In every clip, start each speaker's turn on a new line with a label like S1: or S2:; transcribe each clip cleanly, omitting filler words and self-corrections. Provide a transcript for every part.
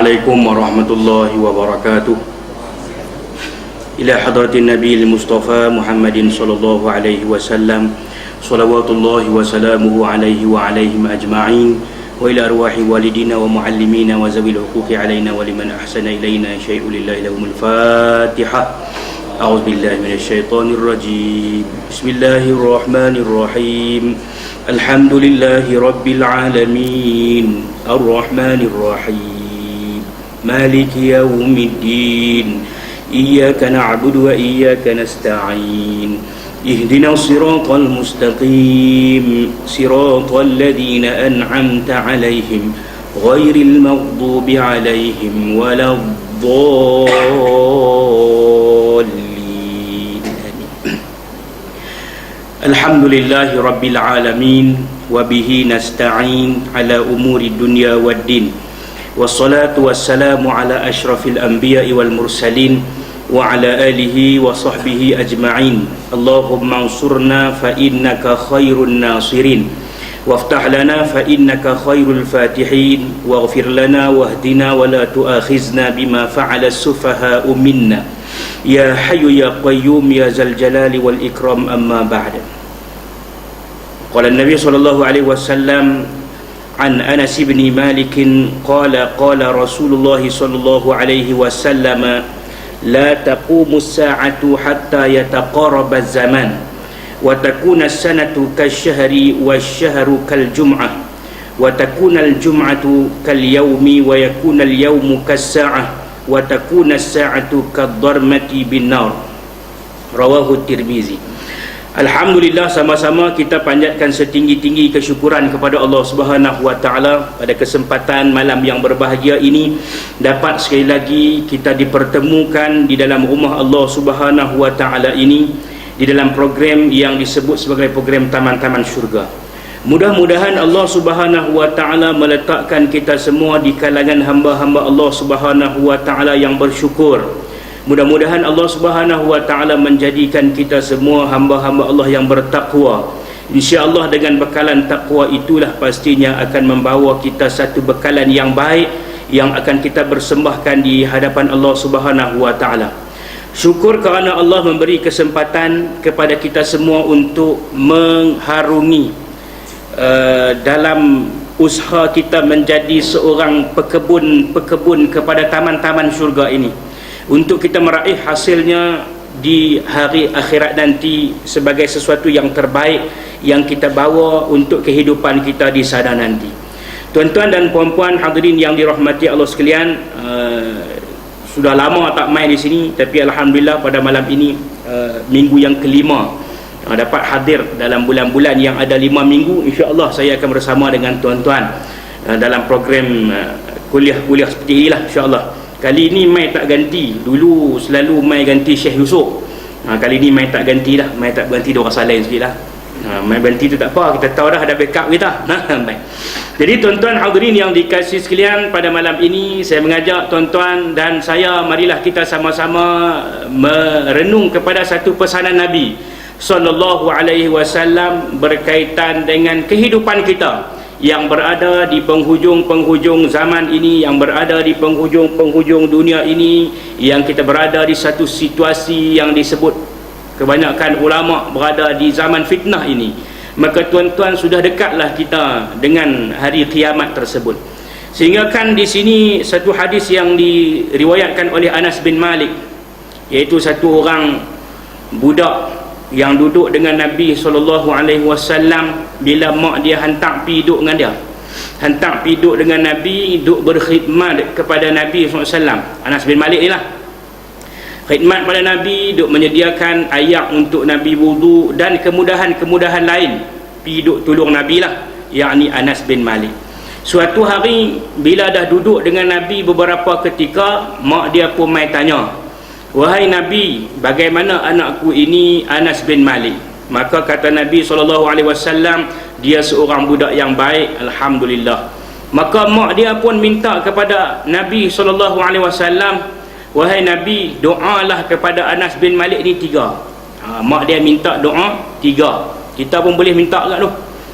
S1: Assalamualaikum warahmatullahi wabarakatuh. Ila hadratin Nabi al-Mustafa Muhammadin sallallahu alaihi wasallam, salawatullahi wa salamuhu alaihi wa alaihim ajma'in, wa ila arwahi walidina wa muallimina wa zawil huquqi alaina wa liman ahsana ilaina syai'u lillahi lahumul Fatihah. A'udzu billahi minasy syaithanir rajim. Bismillahirrahmanirrahim. Alhamdulillahi rabbil alamin. Arrahmanir rahim. Maliki yaumiddin. Iyyaka na'budu wa iyyaka nasta'in. Ihdinas siratal mustaqim. Siratal ladzina an'amta 'alaihim ghairil maghdubi 'alaihim waladdallin. Alhamdulillahi rabbil alamin wa bihi nasta'in ala umuri dunya waddin. Wassalatu wassalamu ala asyrafil anbiya'i wal mursalin wa ala alihi wa sahbihi ajma'in. Allahumma ansurna fa innaka khairun nasirin, waftah lana fa innaka khairul fatihin, waghfir lana wahdina wa la tu'akhizna bima fa'ala as-sufaha'u minna ya hayyu ya qayyum ya zal jalali wal ikram. Amma ba'd. Qala an-nabi sallallahu alaihi wasallam an Anas bin Malik qala qala Rasulullah sallallahu alaihi wasallam la taqumu as-sa'atu hatta yataqarraba az-zaman wa takuna as-sanatu kasyahri wasyahru kaljum'ah wa takuna al-jum'atu kalyawmi wa yakuna al-yawmu kas-sa'ah wa takuna as-sa'atu kad-darmati bin-nar. Rawahu Tirmizi. Alhamdulillah, sama-sama kita panjatkan setinggi-tinggi kesyukuran kepada Allah Subhanahu wa taala pada kesempatan malam yang berbahagia ini, dapat sekali lagi kita dipertemukan di dalam rumah Allah Subhanahu wa taala ini, di dalam program yang disebut sebagai program Taman-Taman Syurga. Mudah-mudahan Allah Subhanahu wa taala meletakkan kita semua di kalangan hamba-hamba Allah Subhanahu wa taala yang bersyukur. Mudah-mudahan Allah Subhanahu wa taala menjadikan kita semua hamba-hamba Allah yang bertakwa. Insya-Allah dengan bekalan takwa itulah pastinya akan membawa kita satu bekalan yang baik yang akan kita persembahkan di hadapan Allah Subhanahu wa taala. Syukur kerana Allah memberi kesempatan kepada kita semua untuk mengharungi dalam usaha kita menjadi seorang pekebun kepada taman-taman syurga ini, untuk kita meraih hasilnya di hari akhirat nanti sebagai sesuatu yang terbaik yang kita bawa untuk kehidupan kita di sana nanti. Tuan-tuan dan puan-puan hadirin yang dirahmati Allah sekalian, sudah lama tak main di sini, tapi alhamdulillah pada malam ini minggu yang kelima dapat hadir dalam bulan-bulan yang ada 5 minggu. InsyaAllah saya akan bersama dengan tuan-tuan dalam program kuliah-kuliah seperti inilah insyaAllah. Kali ini mai tak ganti. Dulu selalu mai ganti Syekh Yusof. Kali ini mai tak ganti dah. Mai tak ganti dia orang salin sikit lah. Mai ganti tu tak apa, kita tahu dah ada backup kita. Jadi tuan-tuan hadirin yang dikasihi sekalian, pada malam ini saya mengajak tuan-tuan dan saya, marilah kita sama-sama merenung kepada satu pesanan Nabi sallallahu alaihi wasallam berkaitan dengan kehidupan kita yang berada di penghujung-penghujung zaman ini, yang berada di penghujung-penghujung dunia ini, yang kita berada di satu situasi yang disebut kebanyakan ulama berada di zaman fitnah ini. Maka tuan-tuan, sudah dekatlah kita dengan hari kiamat tersebut. Sehingga kan di sini satu hadis yang diriwayatkan oleh Anas bin Malik, iaitu satu orang budak yang duduk dengan Nabi SAW bila mak dia hantar pergi duduk dengan dia, hantar pergi duduk dengan Nabi, duduk berkhidmat kepada Nabi SAW. Anas bin Malik ni lah, khidmat pada Nabi, duduk menyediakan air untuk Nabi wudu dan kemudahan-kemudahan lain, pergi duduk tolong Nabi lah, yakni Anas bin Malik. Suatu hari bila dah duduk dengan Nabi beberapa ketika, mak dia pun mai tanya, "Wahai Nabi, bagaimana anakku ini Anas bin Malik?" Maka kata Nabi SAW, "Dia seorang budak yang baik, alhamdulillah." Maka mak dia pun minta kepada Nabi SAW, "Wahai Nabi, doalah kepada Anas bin Malik ni 3." Mak dia minta doa 3. Kita pun boleh minta kat tu,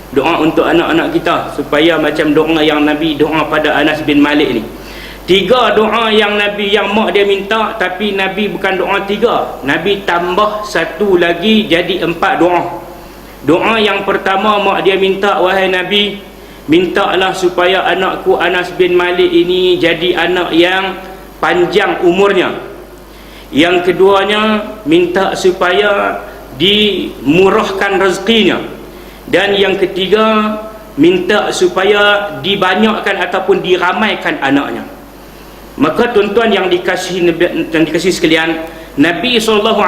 S1: doa untuk anak-anak kita supaya macam doa yang Nabi doa pada Anas bin Malik ni. 3 doa yang Nabi, yang mak dia minta, tapi Nabi bukan doa 3, Nabi tambah satu lagi jadi 4 doa. Doa yang pertama mak dia minta, wahai Nabi, mintalah supaya anakku Anas bin Malik ini jadi anak yang panjang umurnya. Yang keduanya, minta supaya dimurahkan rezekinya. Dan yang ketiga, minta supaya dibanyakkan ataupun diramaikan anaknya. Maka tuan-tuan yang dikasihi sekalian, Nabi SAW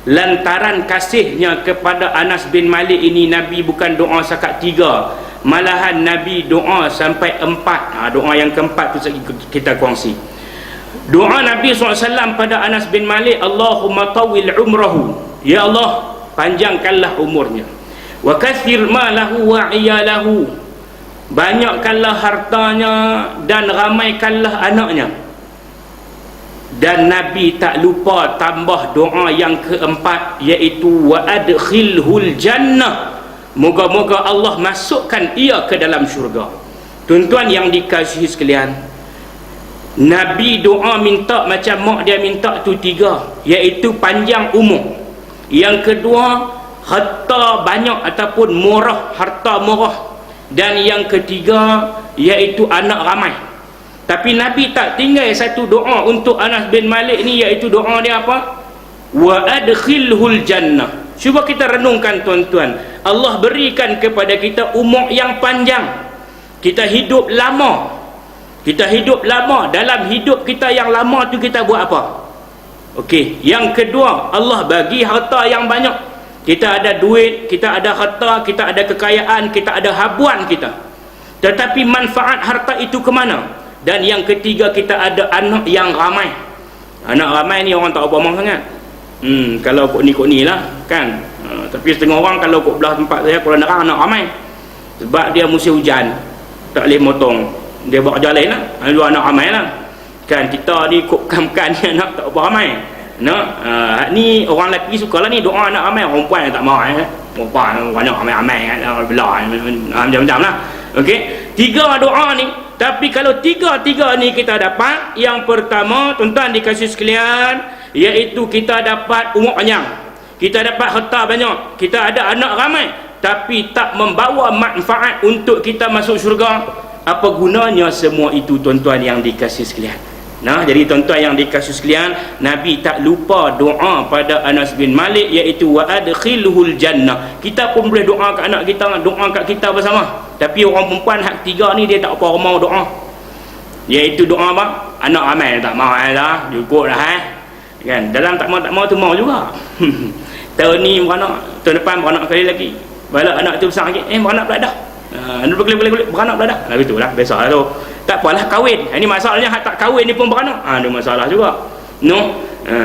S1: lantaran kasihnya kepada Anas bin Malik ini, Nabi bukan doa sakat 3, malahan Nabi doa sampai 4. Doa yang keempat tu kita kongsi. Doa Nabi SAW pada Anas bin Malik, Allahumma tawil umrahu, ya Allah panjangkanlah umurnya, wa kathir malahu wa iyalahu, banyakkanlah hartanya dan ramaikanlah anaknya. Dan Nabi tak lupa tambah doa yang keempat, iaitu wa adkhilhul jannah, moga-moga Allah masukkan ia ke dalam syurga. Tuan-tuan yang dikasihi sekalian, Nabi doa minta macam mak dia minta tu 3, iaitu panjang umur. Yang kedua, harta banyak ataupun murah, harta murah. Dan yang ketiga, iaitu anak ramai. Tapi Nabi tak tinggal satu doa untuk Anas bin Malik ni, iaitu doa dia apa? Wa adkhilhul jannah. Cuba kita renungkan tuan-tuan, Allah berikan kepada kita umur yang panjang, kita hidup lama. Kita hidup lama. Dalam hidup kita yang lama tu kita buat apa? Okey, yang kedua, Allah bagi harta yang banyak. Kita ada duit, kita ada harta, kita ada kekayaan, kita ada habuan kita. Tetapi manfaat harta itu ke mana? Dan yang ketiga, kita ada anak yang ramai. Anak ramai ni orang tak apa omong sangat. Kalau kok ni lah kan. Tapi setengah orang kalau kok belah tempat saya, Kuala Nerang, anak ramai. Sebab dia musim hujan, tak boleh motong, dia bawa jalan lah. Lalu anak ramai lah kan. Kita ni kok kan ni anak tak apa ramai. Ni orang lelaki sukalah ni doa anak ramai. Orang perempuan tak mau perempuan banyak ramai-ramai belah macam-macam lah. Okey, 3 doa ni. Tapi kalau 3 ni kita dapat, yang pertama tuan-tuan dikasih sekalian, iaitu kita dapat umur panjang, kita dapat harta banyak, kita ada anak ramai, tapi tak membawa manfaat untuk kita masuk syurga. Apa gunanya semua itu tuan-tuan yang dikasih sekalian? Jadi tuan-tuan yang dikasih sekalian, Nabi tak lupa doa pada Anas bin Malik, iaitu wa adkhilhul jannah. Kita pun boleh doa kat anak kita, doa kat kita bersama. Tapi orang perempuan hak 3 ni dia tak apa mau doa, iaitu doa apa? Anak ramai tak mau lah, cukup lah kan. Dalam tak mau tu mau juga. Tahun ni beranak, tahun depan beranak kali lagi, bala anak tu besar lagi, beranak pula dah. Boleh beranak pula dah. Itulah biasalah tu. Tak apalah kahwin. Ini masalahnya hak tak kahwin ni pun beranak. Ada masalah juga.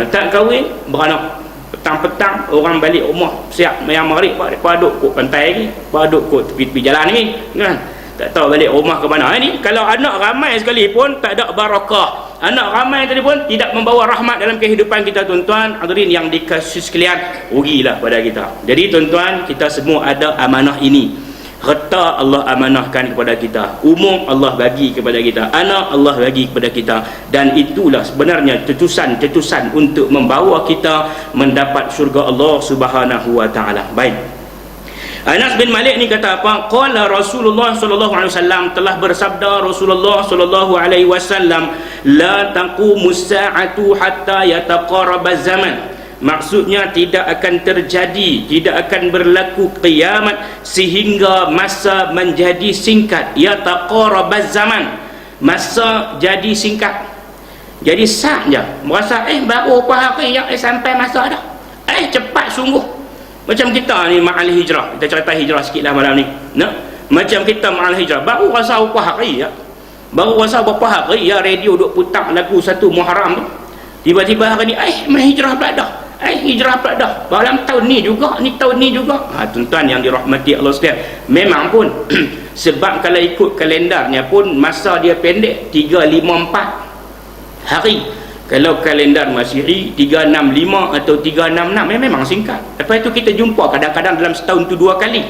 S1: Tak kahwin beranak. Petang-petang orang balik rumah siap mayang maghrib, paduk kat pantai lagi, paduk kat tepi-tepi jalan ni kan. Tak tahu balik rumah ke mana. Ini kalau anak ramai sekali pun tak ada barakah. Anak ramai tadi pun tidak membawa rahmat dalam kehidupan kita tuan-tuan. Hadirin yang dikasihi sekalian, rugilah pada kita. Jadi tuan-tuan, kita semua ada amanah ini. Harta Allah amanahkan kepada kita, umur Allah bagi kepada kita, anak Allah bagi kepada kita, dan itulah sebenarnya cetusan-cetusan untuk membawa kita mendapat syurga Allah Subhanahu wa taala. Baik. Anas bin Malik ni kata apa? Qala Rasulullah sallallahu alaihi wasallam, telah bersabda Rasulullah sallallahu alaihi wasallam, la taqumus sa'atu hatta yataqarraba zaman. Maksudnya tidak akan terjadi, tidak akan berlaku kiamat sehingga masa menjadi singkat. Ya taqarabaz zaman, masa jadi singkat, jadi sat je. Merasa baru berapa hari yang sampai masa dah. Cepat sungguh. Macam kita ni ma'al hijrah. Kita cerita hijrah sikit lah malam ni. Macam kita ma'al hijrah, baru rasa berapa hari ya. Baru rasa berapa hari ya radio duk putar lagu 1 Muharram tu. Tiba-tiba hari ni hijrah pula dah. Hijrah pula dah. Dalam tahun ni juga, ni tahun ni juga. Tuan-tuan yang dirahmati Allah sekalian, memang pun sebab kalau ikut kalendarnya pun masa dia pendek, 354 hari. Kalau kalendar Masihi 365 atau 366 memang singkat. Lepas itu kita jumpa kadang-kadang dalam setahun tu 2 kali.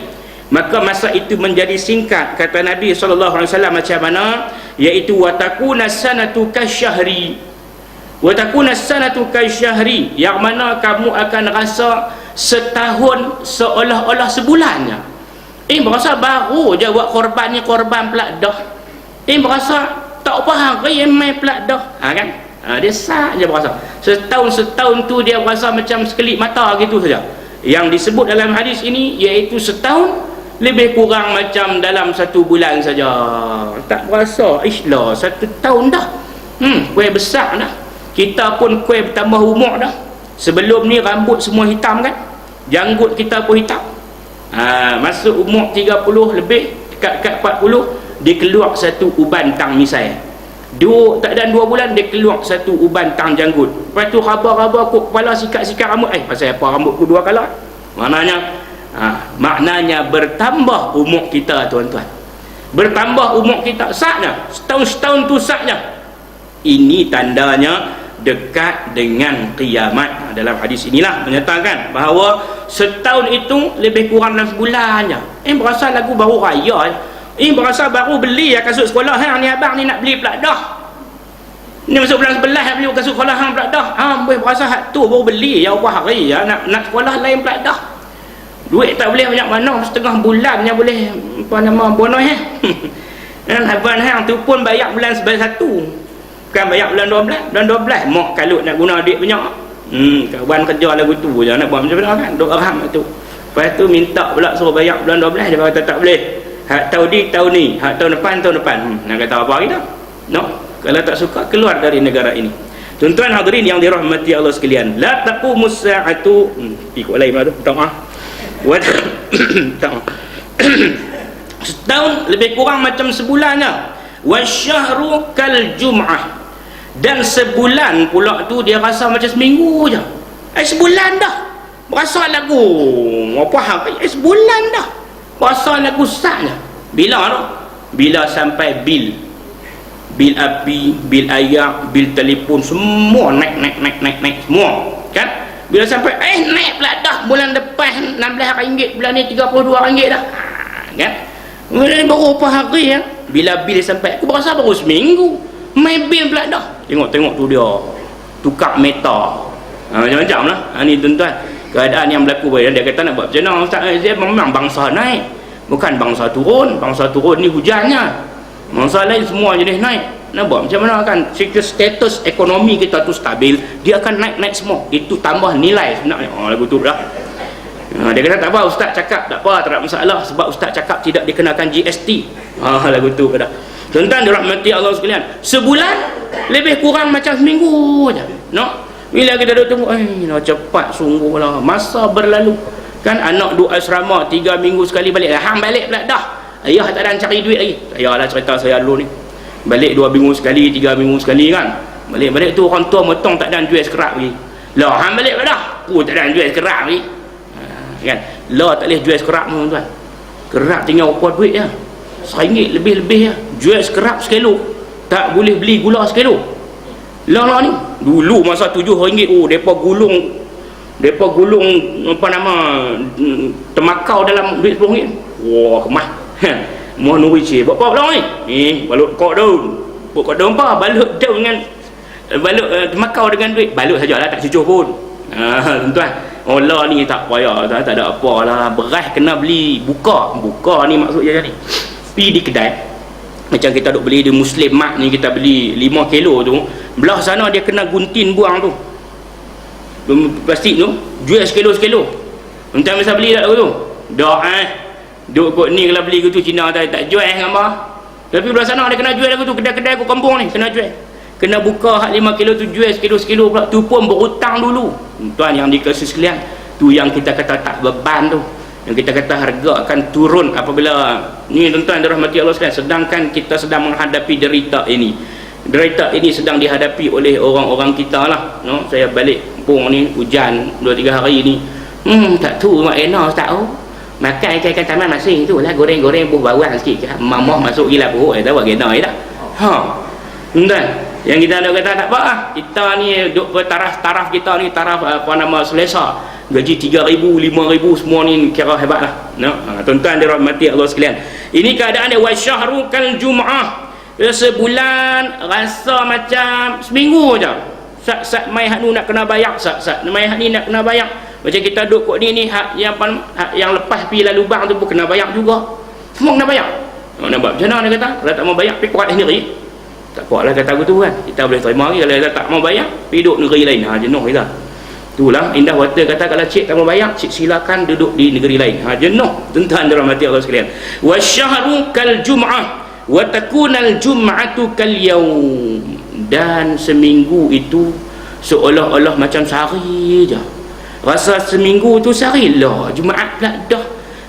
S1: Maka masa itu menjadi singkat. Kata Nabi SAW macam mana? iaitu watakuna sanatu kasyahri, watakuna sanatu kasyahri, yang mana kamu akan rasa setahun seolah-olah sebulannya. Berasa baru je buat korban ni, korban pula dah. Berasa tak apa hari main pula dah, kan? Dia sah je berasa. Setahun tu dia berasa macam sekelip mata gitu saja. Yang disebut dalam hadis ini iaitu setahun lebih kurang macam dalam 1 bulan saja. Tak berasa islah 1 tahun dah. Kuih besar dah. Kita pun kuih bertambah umur dah. Sebelum ni rambut semua hitam kan, janggut kita pun hitam. Masuk umur 30 lebih, dekat 40, dia keluar 1 uban tang misai. Tak ada 2 bulan dia keluar 1 uban tang janggut. Lepas tu khabar-khabar kok kepala sikat-sikat rambut. Pasal apa rambutku 2 kala? Maknanya bertambah umur kita, tuan-tuan. Bertambah umur kita, saknya setahun tu saknya. Ini tandanya dekat dengan kiamat. Dalam hadis inilah menyatakan bahawa setahun itu lebih kurang dalam sebulannya. Berasa lagu baru raya. Berasa baru beli kasut sekolah hang ni, abang ni nak beli pula dah. Ni masuk bulan 11 beli kasut sekolah hang pula dah. Berasa hak tu baru beli ya, apa hari ya, nak sekolah lain pula dah. Duit tak boleh banyak mana, setengah bulan yang boleh bonus dan abang hang tu pun bayar bulan 1. Bukan bayar bulan 12. Bulan 12 mak kalut nak guna duit banyak. Kawan kerja lagu tu je nak buat macam mana kan, duk aram tu. Lepas tu minta pula suruh bayar bulan 12, dia kata tak boleh. Hak tahun ni, hak tahun depan. Nak kata apa kita? No. Kalau tak suka, keluar dari negara ini. Tuan-tuan hadirin yang dirahmati Allah sekalian, la taqumus sa'atu, ikut lain lah tu, setahun lebih kurang macam sebulannya. Wasyahru kal jum'ah, dan sebulan pula tu dia rasa macam seminggu je. Sebulan dah berasa lagu apa hari, sebulan dah berasa lagu sahnya. Bila tu? Bila sampai bil api, bil air, bil telefon, semua naik semua kan. Bila sampai naik pula dah, bulan depan RM16, bulan ni RM32 dah, kan. Bulan baru apa hari ya. Bila bil sampai, aku berasa baru seminggu main bil pula dah. Tengok tu dia tukar meta, macam-macam lah. Ni tuan-tuan keadaan yang berlaku. Dia kata nak buat macam mana Ustaz? Memang bangsa naik, bukan bangsa turun. Bangsa turun ni hujannya, bangsa lain semua jenis naik. Nak buat macam mana kan? Status ekonomi kita tu stabil, dia akan naik semua. Itu tambah nilai sebenarnya. Lagu tu dah. Dia kata tak apa Ustaz cakap, tak apa, tak ada masalah, sebab Ustaz cakap tidak dikenakan GST. Lagu tu dah. Tuan-tuan dirahmati Allah sekalian, sebulan lebih kurang macam seminggu je. Bila kita duduk tunggu, cepat sungguh lah masa berlalu kan. Anak duduk asrama 3 minggu sekali balik, hang balik pula dah. Ayah tak ada cari duit lagi. Ayahlah cerita saya dulu ni, balik 2 minggu sekali, 3 minggu sekali kan. Balik tu orang tua motong tak ada jual sekerap lagi. Lah hang balik pula dah, tak ada jual sekerap lagi kan. Lah tak boleh jual sekerap tu tuan. Kerap tinggal apa duit je, RM1 lebih-lebih je. Jual sekerap sekilo, tak boleh beli gula sekilo. Lah ni dulu masa RM7, depa gulung apa nama temakau dalam duit RM10. Wah kemah. Mohon nuri cik buat apa pula ni? Balut kok daun. Buat kok daun apa? Balut daun dengan balut temakau dengan duit. Balut sajalah, tak cucuh pun. Tuan-tuan, lah ni tak payah, tak ada apa lah. Beras kena beli buka ni maksudnya ni. Pergi di kedai, macam kita duk beli di Muslim Mak ni, kita beli 5 kilo tu, belah sana dia kena gunting buang tu plastik tu, jual sekilo. Entah masa beli tak tu dah duk kot ni. Kalau beli gitu Cina tak jual gambar, tapi belah sana dia kena jual lagu tu. Kedai-kedai aku kampung ni kena jual, kena buka hak 5 kilo tu, jual sekilo pula. Tu pun berhutang dulu. Tuan yang dikasih sekalian, tu yang kita kata tak beban tu, yang kita kata harga akan turun apabila ni tuan-tuan dirahmati Allah sekalian. Sedangkan kita sedang menghadapi derita ini sedang dihadapi oleh orang-orang kita lah. Saya balik kampung ni, hujan 2-3 hari ni, tak tahu mak enak tak tahu makan ikan taman masing tu lah, goreng-goreng buah bawang sikit, mamah masuk gila perut tahu gena dah. Tuan-tuan yang kita nak kata tak apa lah, kita ni duk taraf kita ni, taraf apa nama selesa, gaji 3,000, 5,000 semua ni kira hebat lah. Tuan-tuan dirahmati Allah sekalian, ini keadaan dia. Wasyahru kal jum'ah, sebulan rasa macam seminggu je. Sat mai hak nu nak kena bayar, sat mai hak ni nak kena bayar. Macam kita duduk kok ni hak yang lepas pi lalu lubang tu pun kena bayar juga. Semua kena bayar. Nampak macam mana dia kata? Kalau tak mau bayar pi kuat sendiri. Tak kuatlah kata aku tu kan. Kita boleh terima lagi. Kalau dia tak mau bayar pi duduk negeri lain. Jenuh kita. Itulah Indah Water kata kalau cik tak mau bayar, cik silakan duduk di negeri lain. Jenuh. Tuan-tuan dirahmati Allah sekalian. Wasyahru kal jum'ah wa takunal jum'atu kal yaum. Dan seminggu itu seolah-olah macam sehari je. Rasa seminggu tu sehari lah, Jumaat pula dah.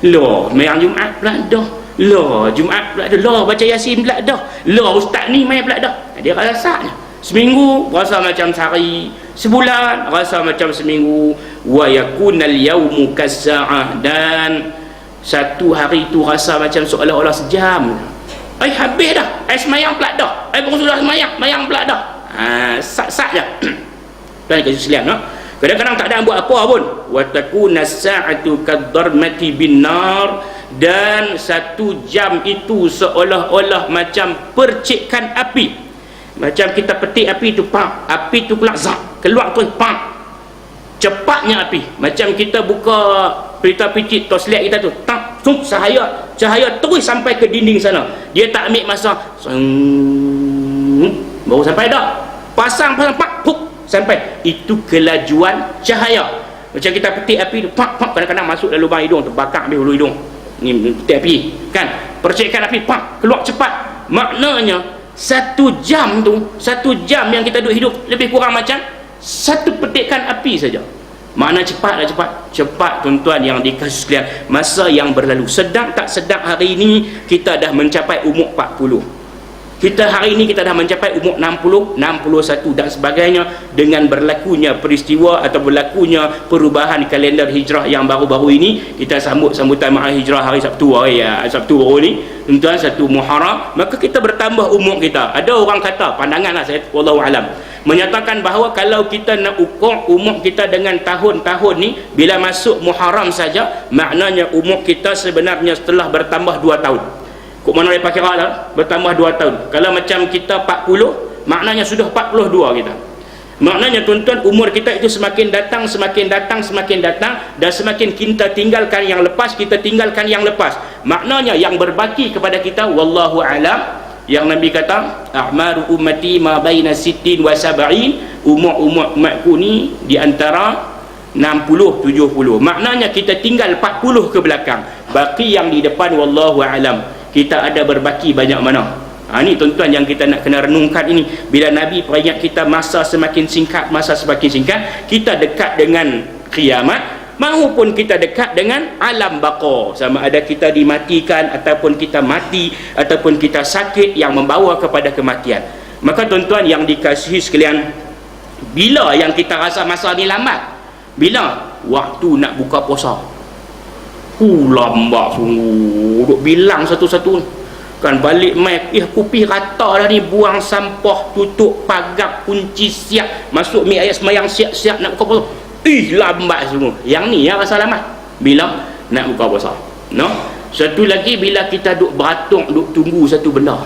S1: Lah, mayang Jumaat pula dah. Lah, Jumaat pula dah. Lah, baca Yasin pula dah. Lah, ustaz ni mai pula dah. Dia rasanya seminggu rasa macam sehari, sebulan rasa macam seminggu. Wa yakunal yaumu kas-sa'ah, dan satu hari tu rasa macam seolah-olah sejam. Habis dah. Semayang pula dah. Baru sudah semayang pula dah. Sat-sat je. Tuan kasih sekalian, no? Kadang-kadang tak ada buat apa pun. Wa takuna as-sa'atu kad-darmati bin-nar, dan satu jam itu seolah-olah macam percikan api. Macam kita petik api tu, pak, api tu pula zak, keluar tu, pak. Cepatnya api. Macam kita buka pelita picit toslet kita tu, tak, cahaya terus sampai ke dinding sana. Dia tak ambil masa, baru sampai dah. Pasang pak, puk, sampai. Itu kelajuan cahaya. Macam kita petik api tu, pak, kadang-kadang masuk dalam lubang hidung, terbakar habis hulu hidung. Ni petik api, kan? Percikan api, pak, keluar cepat. Maknanya satu jam yang kita duduk hidup lebih kurang macam satu petikan api saja. Mana cepat. Cepat tuan-tuan yang dikasih sekalian. Masa yang berlalu, sedang tak sedang hari ini kita dah mencapai umur 40. Hari ini kita dah mencapai umur 60, 61 dan sebagainya. Dengan berlakunya peristiwa atau berlakunya perubahan kalender hijrah yang baru-baru ini, kita sambutan mahal hijrah hari Sabtu baru ni, tuan-tuan, 1 Muharram, maka kita bertambah umur kita. Ada orang kata, pandanganlah saya, wallahu alam, menyatakan bahawa kalau kita nak ukur umur kita dengan tahun-tahun ni, bila masuk Muharram saja, maknanya umur kita sebenarnya setelah bertambah 2 tahun. Kok mana dia pakai lah? Bertambah 2 tahun. Kalau macam kita 40, maknanya sudah 42 kita. Maknanya tuan-tuan, umur kita itu semakin datang, dan semakin kita tinggalkan yang lepas, maknanya yang berbaki kepada kita, wallahu alam, yang Nabi kata, a'maru ummati ma baina sittin wa sab'in, umur umatku ni di antara 60 70. Maknanya kita tinggal 40 ke belakang, baki yang di depan wallahu alam. Kita ada berbaki banyak mana. Ini tuan-tuan yang kita nak kena renungkan ini. Bila Nabi peringat kita masa semakin singkat, kita dekat dengan kiamat, maupun kita dekat dengan alam baqa, sama ada kita dimatikan ataupun kita mati ataupun kita sakit yang membawa kepada kematian. Maka tuan-tuan yang dikasihi sekalian, bila yang kita rasa masa ni lambat? Bila waktu nak buka puasa. Lambat sungguh. Duk bilang satu-satu kan, balik mai, aku pergi rata dah ni, buang sampah, tutup pagar, kunci siap, masuk mi ayat semayang siap-siap nak buka puasa. Lambat semua. Yang ni yang rasa lambat bila nak buka puasa, no? Satu lagi, bila kita duk beratung, duk tunggu satu benda,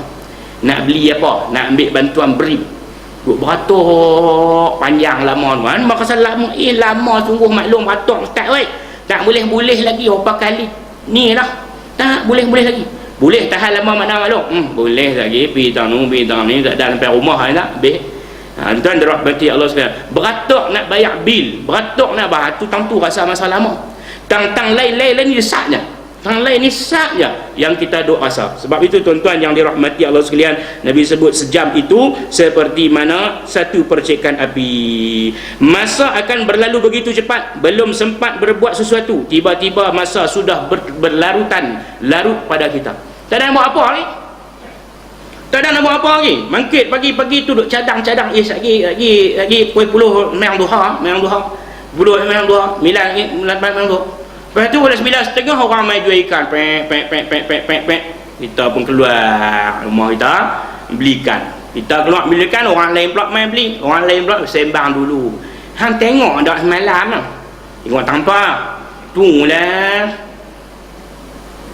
S1: nak beli apa, nak ambil bantuan beri, duk beratung panjang lama kan. Maka lama, lama sungguh maklum beratung ustaz oi. Tak boleh lagi berapa kali ni lah. Tak boleh lagi. Boleh tahan lama mana maklum. Boleh lagi pi tang ni tak ada sampai rumah tak habis. Tuan dirahmati Allah sekalian. Beratuk nak bayar bil, beratuk nak bayar tu, tang tu rasa masa lama. Tang lain ni saknya. Tang lain ni saknya yang kita duk rasa. Sebab itu tuan-tuan yang dirahmati Allah sekalian, Nabi sebut sejam itu seperti mana satu percikan api. Masa akan berlalu begitu cepat, belum sempat berbuat sesuatu, tiba-tiba masa sudah larut pada kita. Tak ada nak buat apa lagi. Mangkit pagi-pagi tu duk cadang-cadang, lagi puluh mayang duha, milan duha. Lepas tu pada 9:30 orang main jual ikan, pek. Kita pun keluar rumah kita belikan. Kita keluar belikan, orang lain pula main beli, orang lain pula sembang dulu. Hang tengok dak semalam lah. Tengok tanpa. Tunggulah.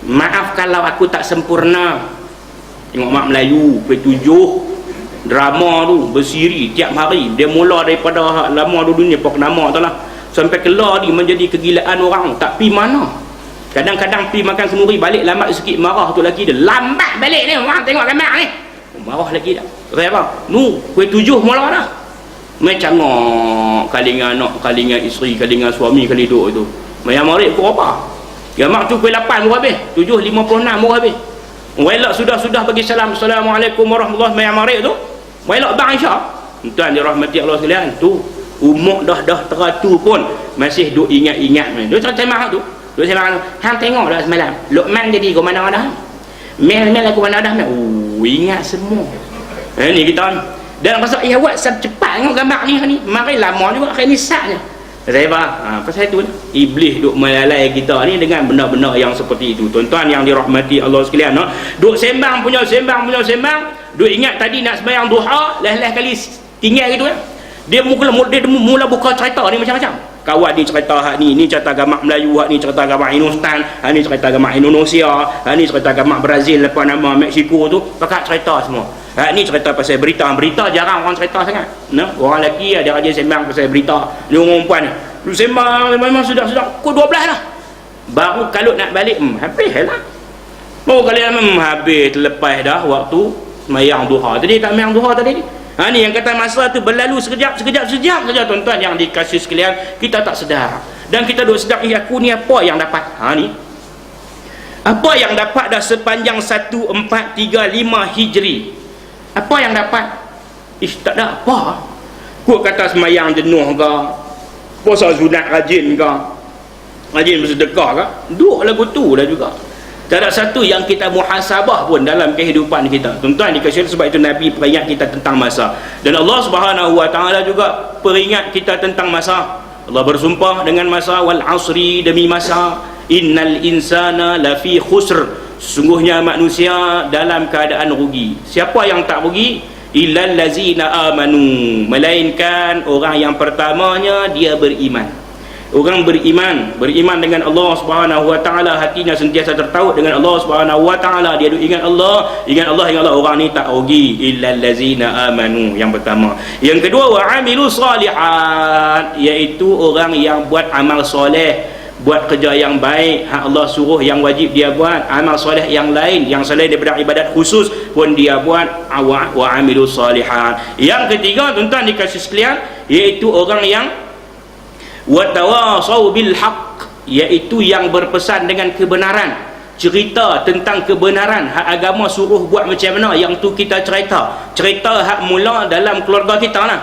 S1: Maaf kalau aku tak sempurna. Tengok mak Melayu kuih 7 drama tu bersiri tiap hari. Dia mula daripada lama dulu ni pok nama tu lah sampai kelar ni menjadi kegilaan orang. Tak pi mana. Kadang-kadang pi makan kenduri balik lambat sikit, marah tu lelaki dia, lambat balik ni orang tengok gambar ni. Marah lagi dah. Kata apa? Nu kuih 7 mula dah. Macam kali dengan anak, kali dengan isteri, kali dengan suami, kali duduk tu. Mayang marik pun apa? Gamak tu kuih 8 baru habis. 7.56 baru habis. Welak sudah bagi salam, Assalamualaikum warahmatullahi wabarakatuh. Mayang marik tu welak bang Aisyah. Tuan dirahmati Allah sekalian, tu umur dah teratur pun masih duk ingat-ingat. Dia cerita mak tu. Dia sembang, hang tengok dah semalam Luqman jadi ke mana dah? Mel aku mana dah? Ingat semua. Ni kita ni. Dan pasal WhatsApp cepat tengok gambar ni. Mari lama juga akhir ni satnya. Saya apa? Pasal itu iblis duk melalai kita ni dengan benda-benda yang seperti itu. Tuan-tuan yang dirahmati Allah sekalian, no? Duk sembang punya sembang. Duk ingat tadi nak sembahyang duha, lah kali tinggal gitu kan. Dia mula buka cerita ni macam-macam. Kawan ni cerita hak ni cerita gamak Melayu, hak ni cerita gamak Hindustan, hak ni cerita gamak Indonesia, hak ni cerita gamak Brazil, lepas nama Mexico tu, pakat cerita semua. Hak ni cerita pasal berita jarang orang cerita sangat. Nah, orang lelaki ada rajin sembang pasal berita. Dia orang perempuan ni. Lu sembang memang sudah pukul 12 lah. Baru kalau nak balik habis lah. Baru kali habis terlepas dah waktu sembahyang duha. Tadi tak sembahyang duha tadi ni. Ni yang kata masa tu berlalu sekejap saja tuan-tuan yang dikasih sekalian, kita tak sedar. Dan kita duk sedar aku ni apa yang dapat. Ni. Apa yang dapat dah sepanjang 1435 Hijri. Apa yang dapat? Tak ada apa. Kau kata semayang jenuh ke, puasa sunat rajin ke, rajin bersedekah ke, duk lagu tu dah juga. Tak ada satu yang kita muhasabah pun dalam kehidupan kita. Tuan-tuan dikasih, sebab itu Nabi peringat kita tentang masa. Dan Allah Subhanahu wa taala juga peringat kita tentang masa. Allah bersumpah dengan masa, wal asri, demi masa, innal insana lafi khusr, sungguhnya manusia dalam keadaan rugi. Siapa yang tak rugi? Illal ladzina amanu, melainkan orang yang pertamanya dia beriman. Orang beriman dengan Allah Subhanahu wa taala, hatinya sentiasa tertaut dengan Allah Subhanahu wa taala. Dia duk ingat Allah. Orang ni tak rugi. Illal ladzina amanu, yang pertama. Yang kedua, wa amilu salihat, iaitu orang yang buat amal soleh, buat kerja yang baik, hak Allah suruh yang wajib dia buat, amal soleh yang lain yang selain daripada ibadat khusus pun dia buat, wa amilu salihat. Yang ketiga, tuan-tuan dikasih sekalian, iaitu orang yang watawasau bil haq, iaitu yang berpesan dengan kebenaran, cerita tentang kebenaran. Hak agama suruh buat macam mana, yang tu kita cerita hak mula dalam keluarga kita lah,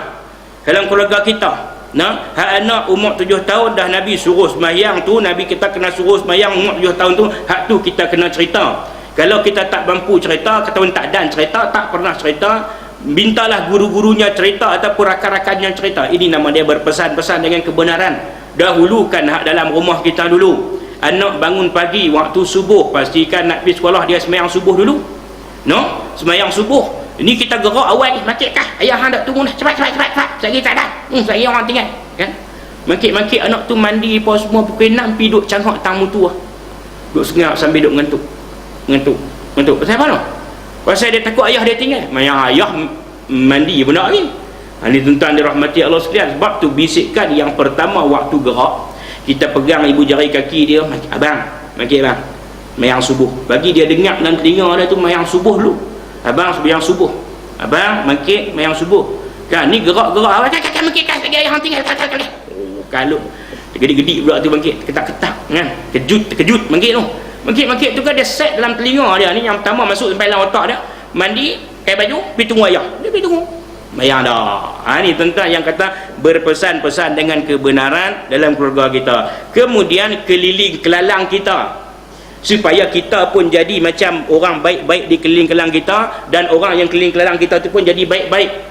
S1: dalam keluarga kita. Nah, hak anak umur 7 tahun dah Nabi suruh sembahyang tu, Nabi kita kena suruh sembahyang umur 7 tahun tu, hak tu kita kena cerita. Kalau kita tak mampu cerita, kata tak dan cerita, tak pernah cerita, mintalah guru-gurunya cerita ataupun rakan-rakannya cerita. Ini nama dia berpesan-pesan dengan kebenaran. Dahulukan hak dalam rumah kita dulu. Anak bangun pagi waktu subuh, pastikan nak pergi sekolah dia sembahyang subuh dulu. No, sembahyang subuh. Ini kita gerak awal ni, makikah ayah hang dak tunggu dah, cepat. Lagi tak dah. Lagi orang tinggal, kan? Makik anak tu mandi apa semua, pukul 6 pergi duk cangkak tang mutu ah. Duk sengap sambil duk ngantuk. Pasal apa no? Pasal dia takut ayah dia tinggal. Ayah mandi benda ni. Ini tuan-tuan dirahmati Allah sekalian. Sebab tu bisikan yang pertama waktu gerak, kita pegang ibu jari kaki dia, abang, mayang subuh. Bagi dia dengar dalam telinga dia tu, mayang subuh dulu. Abang sembahyang subuh. Abang mangkit mayang subuh. Kan ni gerak-gerak awak kakak mangkit kan lagi ayah tinggal kali. Oh, kalau gedi-gedi pula tu bangkit, ketak-ketak kan. Terkejut mangkit tu. Mangkit tu kan dia set dalam telinga dia ni, yang pertama masuk sampai dalam otak dia. Mandi, pakai baju, pergi tunggu ayah. Dia pergi tunggu. Mayang dah. Ni tuan-tuan yang kata berpesan-pesan dengan kebenaran dalam keluarga kita. Kemudian keliling kelalang kita, supaya kita pun jadi macam orang baik-baik di keliling-kelang kita, dan orang yang keliling kelang kita tu pun jadi baik-baik.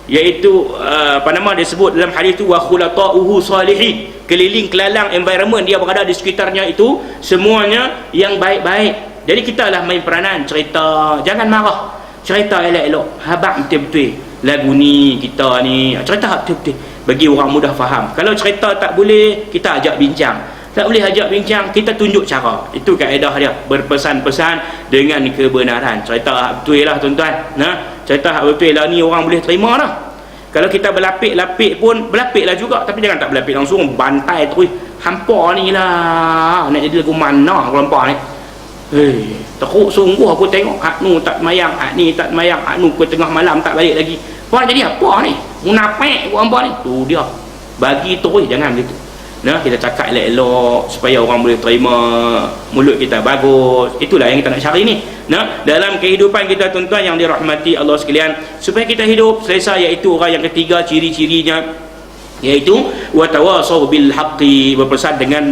S1: Iaitu disebut dalam hadis tu, wa khulata'uhu salihin, keliling kelalang environment dia berada di sekitarnya itu semuanya yang baik-baik. Jadi kita lah main peranan cerita, jangan marah, cerita elok-elok, habaq betul-betul lagu ni, kita ni cerita betul-betul bagi orang mudah faham. Kalau cerita tak boleh, kita ajak bincang. tak boleh ajak bincang, kita tunjuk cara. Itu kaedah dia, berpesan-pesan dengan kebenaran. Cerita hak betul lah tuan-tuan. Cerita hak betul lah ni orang boleh terima dah. Kalau kita berlapik-lapik pun, berlapik lah juga, tapi jangan tak berlapik langsung, bantai terus. Hampa ni lah nak jadi lagu mana hampa ni. Teruk sungguh aku tengok hak nu tak mayang, hak ni tak mayang, hak nu ke tengah malam tak balik lagi. Apa jadi apa ni? Munafik buat hampa ni. Tu dia. Bagi terus, jangan gitu. Kita cakap elok-elok supaya orang boleh terima, mulut kita bagus. Itulah yang kita nak cari ni. Dalam kehidupan kita tuan-tuan yang dirahmati Allah sekalian, supaya kita hidup selesa, iaitu orang yang ketiga ciri-cirinya, iaitu watawasaw bil haqqi, berpesan dengan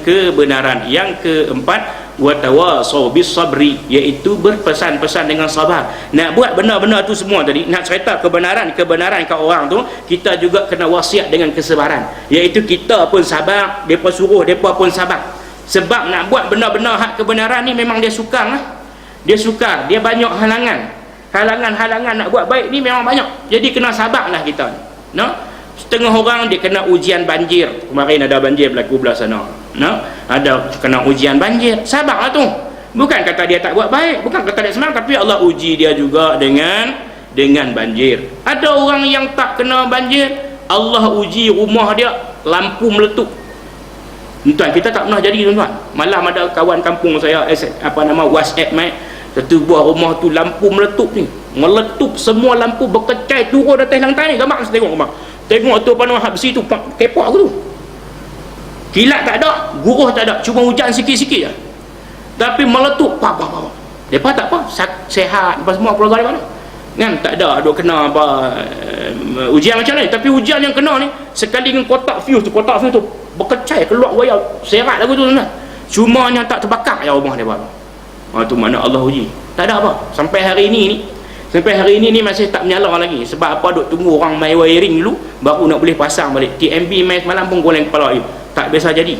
S1: kebenaran. Yang keempat, watawasaw bis sabri, iaitu berpesan-pesan dengan sabar. Nak buat benda-benda tu semua tadi, nak cerita kebenaran kat orang tu, kita juga kena wasiat dengan kesabaran, iaitu kita pun sabar, depa suruh depa pun sabar. Sebab nak buat benda-benda hak kebenaran ni memang dia sukar lah. Dia sukar, dia banyak halangan nak buat baik ni memang banyak. Jadi kena sabarlah kita ni. Setengah orang dia kena ujian banjir. Kemarin ada banjir berlaku belah sana. Ada kena ujian banjir. Sabarlah tu. Bukan kata dia tak buat baik, bukan kata dia senang, tapi Allah uji dia juga dengan banjir. Ada orang yang tak kena banjir, Allah uji rumah dia lampu meletup. Tuan, kita tak pernah jadi tuan-tuan. Malam ada kawan kampung saya WhatsApp satu buah rumah tu lampu meletup ni. Meletup semua lampu berkecai turun atas lantai ni. Gambar saya tengok gambar. Tengok tu panah besi tu kepak aku tu. Kilat tak ada, guruh tak ada, cuma hujan sikit-sikit je. Tapi meletup, depa tak apa, sehat apa semua keluarga dia mana. Kan tak ada duk kena apa ujian macam ni, tapi hujan yang kena ni sekali dengan kotak fuse tu berkecai keluar wayar serat lagu tu tuan. Cuma yang tak terbakar ya rumah dia apa. Tu mana Allah uji. Tak ada apa. Sampai hari ini ni masih tak menyala lagi. Sebab apa? Duk tunggu orang mai wiring dulu baru nak boleh pasang balik. TMB mai semalam pun goleng kepala you. Tak biasa jadi.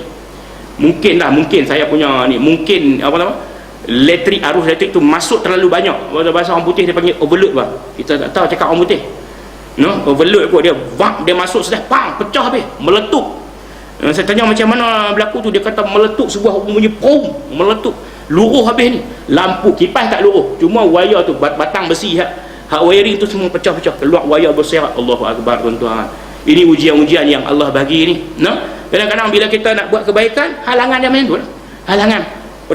S1: Mungkin saya punya ni, mungkin arus elektrik tu masuk terlalu banyak. Bahasa orang putih dia panggil overload bah. Kita tak tahu cakap orang putih. Overload kot dia. Dia masuk sudah pecah habis, meletup. Saya tanya macam mana berlaku tu, dia kata meletup sebuah bunyi meletup. Luruh habis ni. Lampu kipas tak luruh, cuma wayar tu batang besi hak wiring tu semua pecah-pecah, keluar wayar berserak. Allahu akbar tuan-tuan. Ini ujian-ujian yang Allah bagi ni. Kadang-kadang bila kita nak buat kebaikan, halangan dia macam tu. Halangan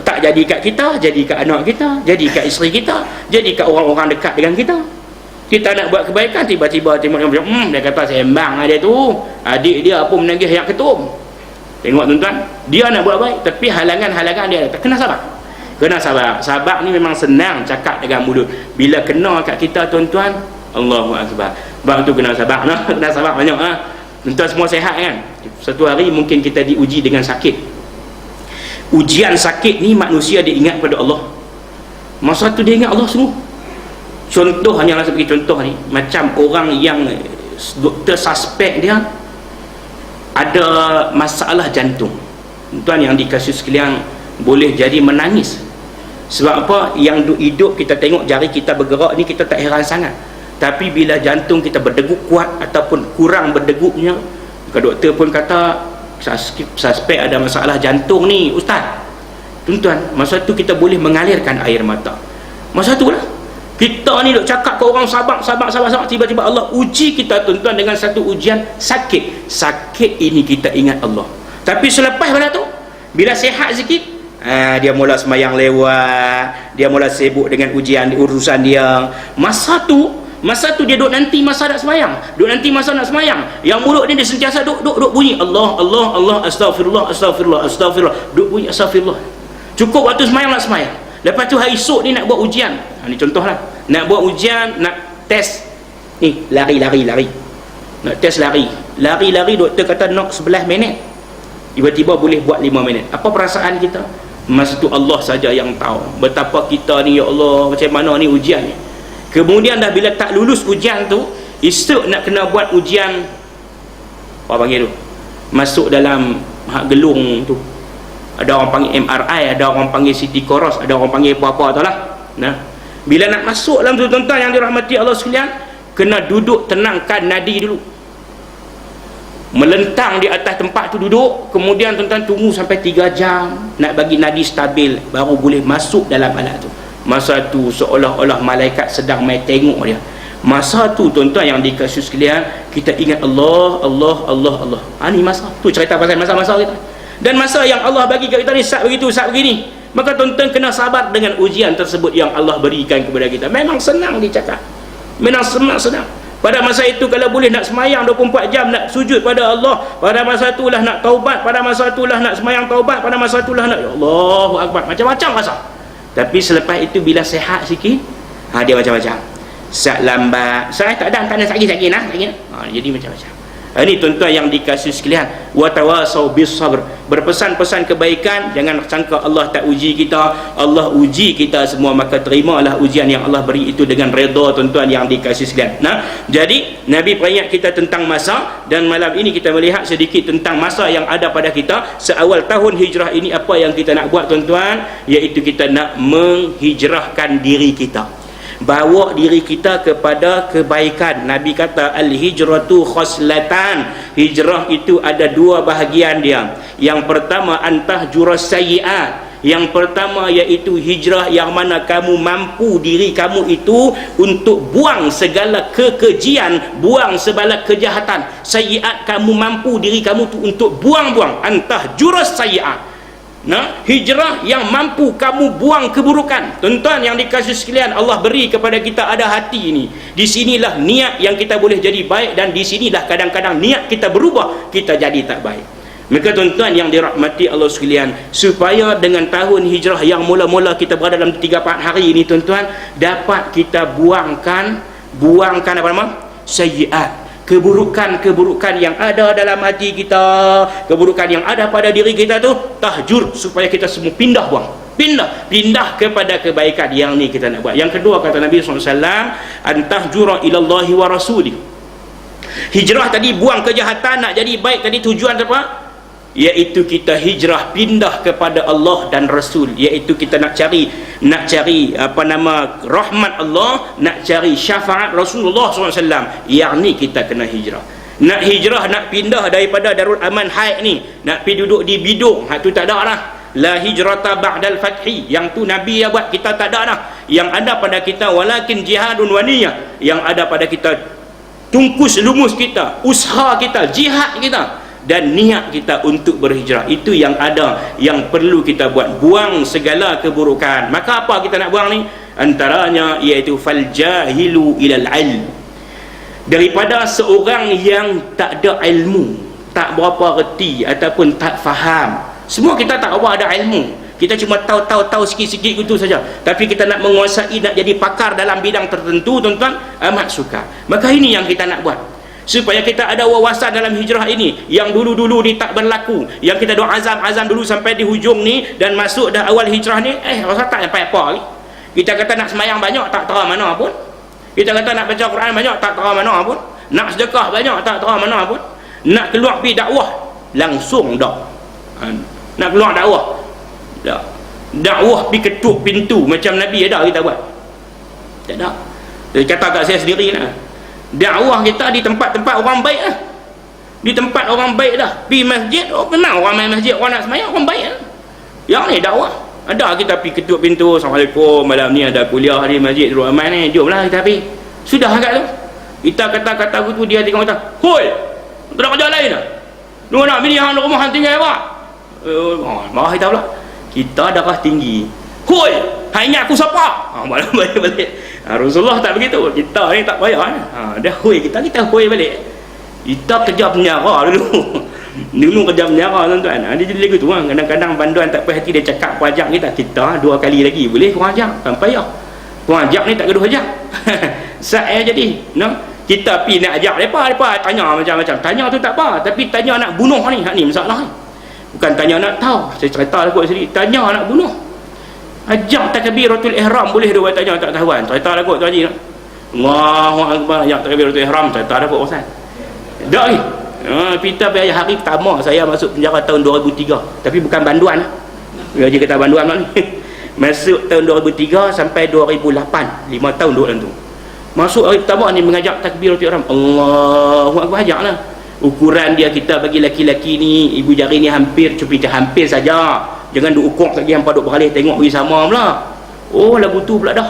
S1: tak jadi kat kita, jadi kat anak kita, jadi kat isteri kita, jadi kat orang-orang dekat dengan kita. Kita nak buat kebaikan, tiba-tiba dia kata sembang ada tu, adik dia pun menagih yang ketum. Tengok tuan-tuan, dia nak buat baik tapi halangan-halangan dia datang. Kena sabar. Sabar ni memang senang cakap dengan mulut. Bila kena kat kita tuan-tuan, Allahu akbar. Sebab tu kena sabar. Kena sabar banyak. Tuan-tuan semua sihat kan? Satu hari mungkin kita diuji dengan sakit. Ujian sakit ni manusia dia ingat pada Allah. Masa tu dia ingat Allah semua. Contoh, hanyalah sebagai contoh ni, macam orang yang doktor suspek dia ada masalah jantung. Tuan yang dikasih sekalian, boleh jadi menangis. Sebab apa? Yang hidup kita tengok jari kita bergerak ni kita tak heran sangat. Tapi bila jantung kita berdegup kuat ataupun kurang berdegupnya, doktor pun kata suspek ada masalah jantung ni ustaz. Tuan-tuan, masa tu kita boleh mengalirkan air mata. Masa tu lah kita ni duk cakap ke orang sabar, tiba-tiba Allah uji kita tuan-tuan dengan satu ujian sakit. Sakit ini kita ingat Allah. Tapi selepas pada tu, bila sihat sikit, dia mula semayang lewat, dia mula sibuk dengan urusan dia. Masa tu dia duk nanti masa nak semayang, yang mulut ni dia sentiasa duk bunyi Allah, astagfirullah, duk bunyi astagfirullah. Cukup waktu semayang nak semayang. Lepas tu hari esok ni nak buat ujian. Ni contoh lah, nak buat ujian, nak test ni, lari, nak test lari, doktor kata nak 11 minit, tiba-tiba boleh buat 5 minit. Apa perasaan kita? Masa tu Allah saja yang tahu betapa kita ni, ya Allah, macam mana ni ujian ni. Kemudian dah bila tak lulus ujian tu, esok nak kena buat ujian apa panggil tu, masuk dalam gelung tu. Ada orang panggil MRI, ada orang panggil CT Coros, ada orang panggil apa-apa tu lah. Bila nak masuk dalam tu tuan-tuan yang dirahmati Allah sekalian, kena duduk tenangkan nadi dulu. melentang di atas tempat tu duduk, kemudian tuan-tuan tunggu sampai 3 jam nak bagi nadi stabil baru boleh masuk dalam alat tu. Masa tu seolah-olah malaikat sedang mai tengok dia. Masa tu tuan-tuan yang dikasih sekalian, kita ingat Allah, Allah, Allah, Allah. Ni masa tu cerita pasal masa-masa kita. Dan masa yang Allah bagi kat kita ni saat begitu, saat begini. Maka tuan-tuan kena sabar dengan ujian tersebut yang Allah berikan kepada kita. Memang senang dicakap, memang senang. Pada masa itu kalau boleh nak semayang 24 jam, nak sujud pada Allah, pada masa itulah nak taubat, pada masa itulah nak semayang taubat, pada masa itulah nak, ya Allahu Akbar, macam-macam rasa. Tapi selepas itu bila sehat sikit, dia macam-macam. Saat lambat, saya tak ada tanda sakit-sakit nah, jadi macam-macam. Ini tuan-tuan yang dikasih sekalian, wa tawasau bis sabr, berpesan-pesan kebaikan. Jangan sangka Allah tak uji kita, Allah uji kita semua, maka terimalah ujian yang Allah beri itu dengan redha tuan-tuan yang dikasih sekalian. Nah, jadi Nabi peringat kita tentang masa, dan malam ini kita melihat sedikit tentang masa yang ada pada kita seawal tahun hijrah ini. Apa yang kita nak buat tuan-tuan, iaitu kita nak menghijrahkan diri kita, bawa diri kita kepada kebaikan. Nabi kata al-hijratu khoslatan, hijrah itu ada 2 bahagian dia. Yang pertama antahjuras sayyi'at, yang pertama iaitu hijrah yang mana kamu mampu diri kamu itu untuk buang segala kekejian, buang segala kejahatan. Sayyi'at, kamu mampu diri kamu tu untuk buang-buang. Antahjuras sayyi'at, nah, hijrah yang mampu kamu buang keburukan. Tuan-tuan yang dikasih sekalian, Allah beri kepada kita ada hati ini. Di sinilah niat yang kita boleh jadi baik, dan di sinilah kadang-kadang niat kita berubah, kita jadi tak baik. Maka tuan-tuan yang dirahmati Allah sekalian, supaya dengan tahun hijrah yang mula-mula kita berada dalam 3-4 hari ini tuan-tuan, dapat kita buangkan apa nama? Sayyiat, keburukan-keburukan yang ada dalam hati kita, keburukan yang ada pada diri kita tu, tahjur, supaya kita semua pindah buang, pindah kepada kebaikan. Yang ni kita nak buat. Yang kedua kata Nabi SAW, antahjura ilallahi wa rasulih. Hijrah tadi buang kejahatan, nak jadi baik tadi, tujuan apa? Iaitu kita hijrah pindah kepada Allah dan Rasul, iaitu kita nak cari apa nama, rahmat Allah, nak cari syafaat Rasulullah SAW. Yang ni kita kena hijrah. Nak hijrah, nak pindah daripada Darul Aman Haid ni, nak pergi duduk di bidung, tu tak ada dah. La hijrata ba'dal fathi, yang tu Nabi yang buat, kita tak ada dah. Yang ada pada kita walakin jihadun wa niyah, yang ada pada kita tungkus lumus kita, usaha kita, jihad kita, dan niat kita untuk berhijrah. Itu yang ada, yang perlu kita buat, buang segala keburukan. Maka apa kita nak buang ni? Antaranya iaitu fal jahilu ilal ilm, daripada seorang yang tak ada ilmu, tak berapa reti ataupun tak faham. Semua kita tak apa ada ilmu, kita cuma tahu sikit-sikit gitu saja, tapi kita nak menguasai, nak jadi pakar dalam bidang tertentu tuan-tuan, amat sukar. Maka ini yang kita nak buat, supaya kita ada wawasan dalam hijrah ini. Yang dulu-dulu ni tak berlaku, yang kita doa azam dulu sampai di hujung ni, dan masuk dah awal hijrah ni, rasa tak sampai apa lagi. Kita kata nak semayang banyak, tak tahu mana pun. Kita kata nak baca Quran banyak, tak tahu mana pun. Nak sedekah banyak, tak tahu mana pun. Nak keluar pergi dakwah, langsung dah. Nak keluar dakwah, dah. Dakwah pergi ketuk pintu macam Nabi ada kita buat? Tak ada. Dia kata kat saya sendiri lah, dakwah kita di tempat-tempat orang baik lah, di tempat orang baik dah. Pergi masjid, memang orang main masjid, orang nak semayang, orang baik lah. Yang ni dakwah, ada kita pergi ketuk pintu, Assalamualaikum, malam ni ada kuliah di masjid Darul Aman ni, jomlah kita pergi. Sudah agak tu, kita kata-kata tu, dia tengok kata, hoi, tak ada kerja lain lah, lu nak bini hang rumah hang tinggal apa? Marah kita pula, kita darah tinggi, hoi, hang ingat aku siapa? Balik. Rasulullah tak begitu, kita ni tak payah. Dah hoi kita hoi balik. Kita kerja penjara dulu kerja penjara tuan-tuan. Dia jadi lagu tu kan, kadang-kadang banduan tak puas hati, dia cakap pajak kita 2 kali lagi boleh kurang ajak, tak payah. Kurang ajak ni tak gaduh ajak. Saya jadi kita pergi nak ajak mereka tanya macam-macam. Tanya tu tak apa, tapi tanya nak bunuh ni, hak ni masalah ni. Bukan tanya nak tahu, saya cerita lah kot sendiri, tanya nak bunuh. Ajak takbiratul ihram boleh dia buat tanya tak tahuan. Cerita lah kot tu haji. Allahu Akbar, ajak takbiratul ihram, cerita lah kot pasal. Tak ni. Kita pergi hari pertama saya masuk penjara tahun 2003, tapi bukan banduan. Dia kata banduan ni. Masuk tahun 2003 sampai 2008, 5 tahun duduk dalam tu. Masuk hari pertama ni mengajak takbiratul ihram, Allahu Akbar, ajaklah. ukuran dia kita bagi laki-laki ni, ibu jari ni hampir hampir saja, jangan duk ukur lagi hampa duk beralih tengok pergi sama pula. Oh lagu tu pula dah.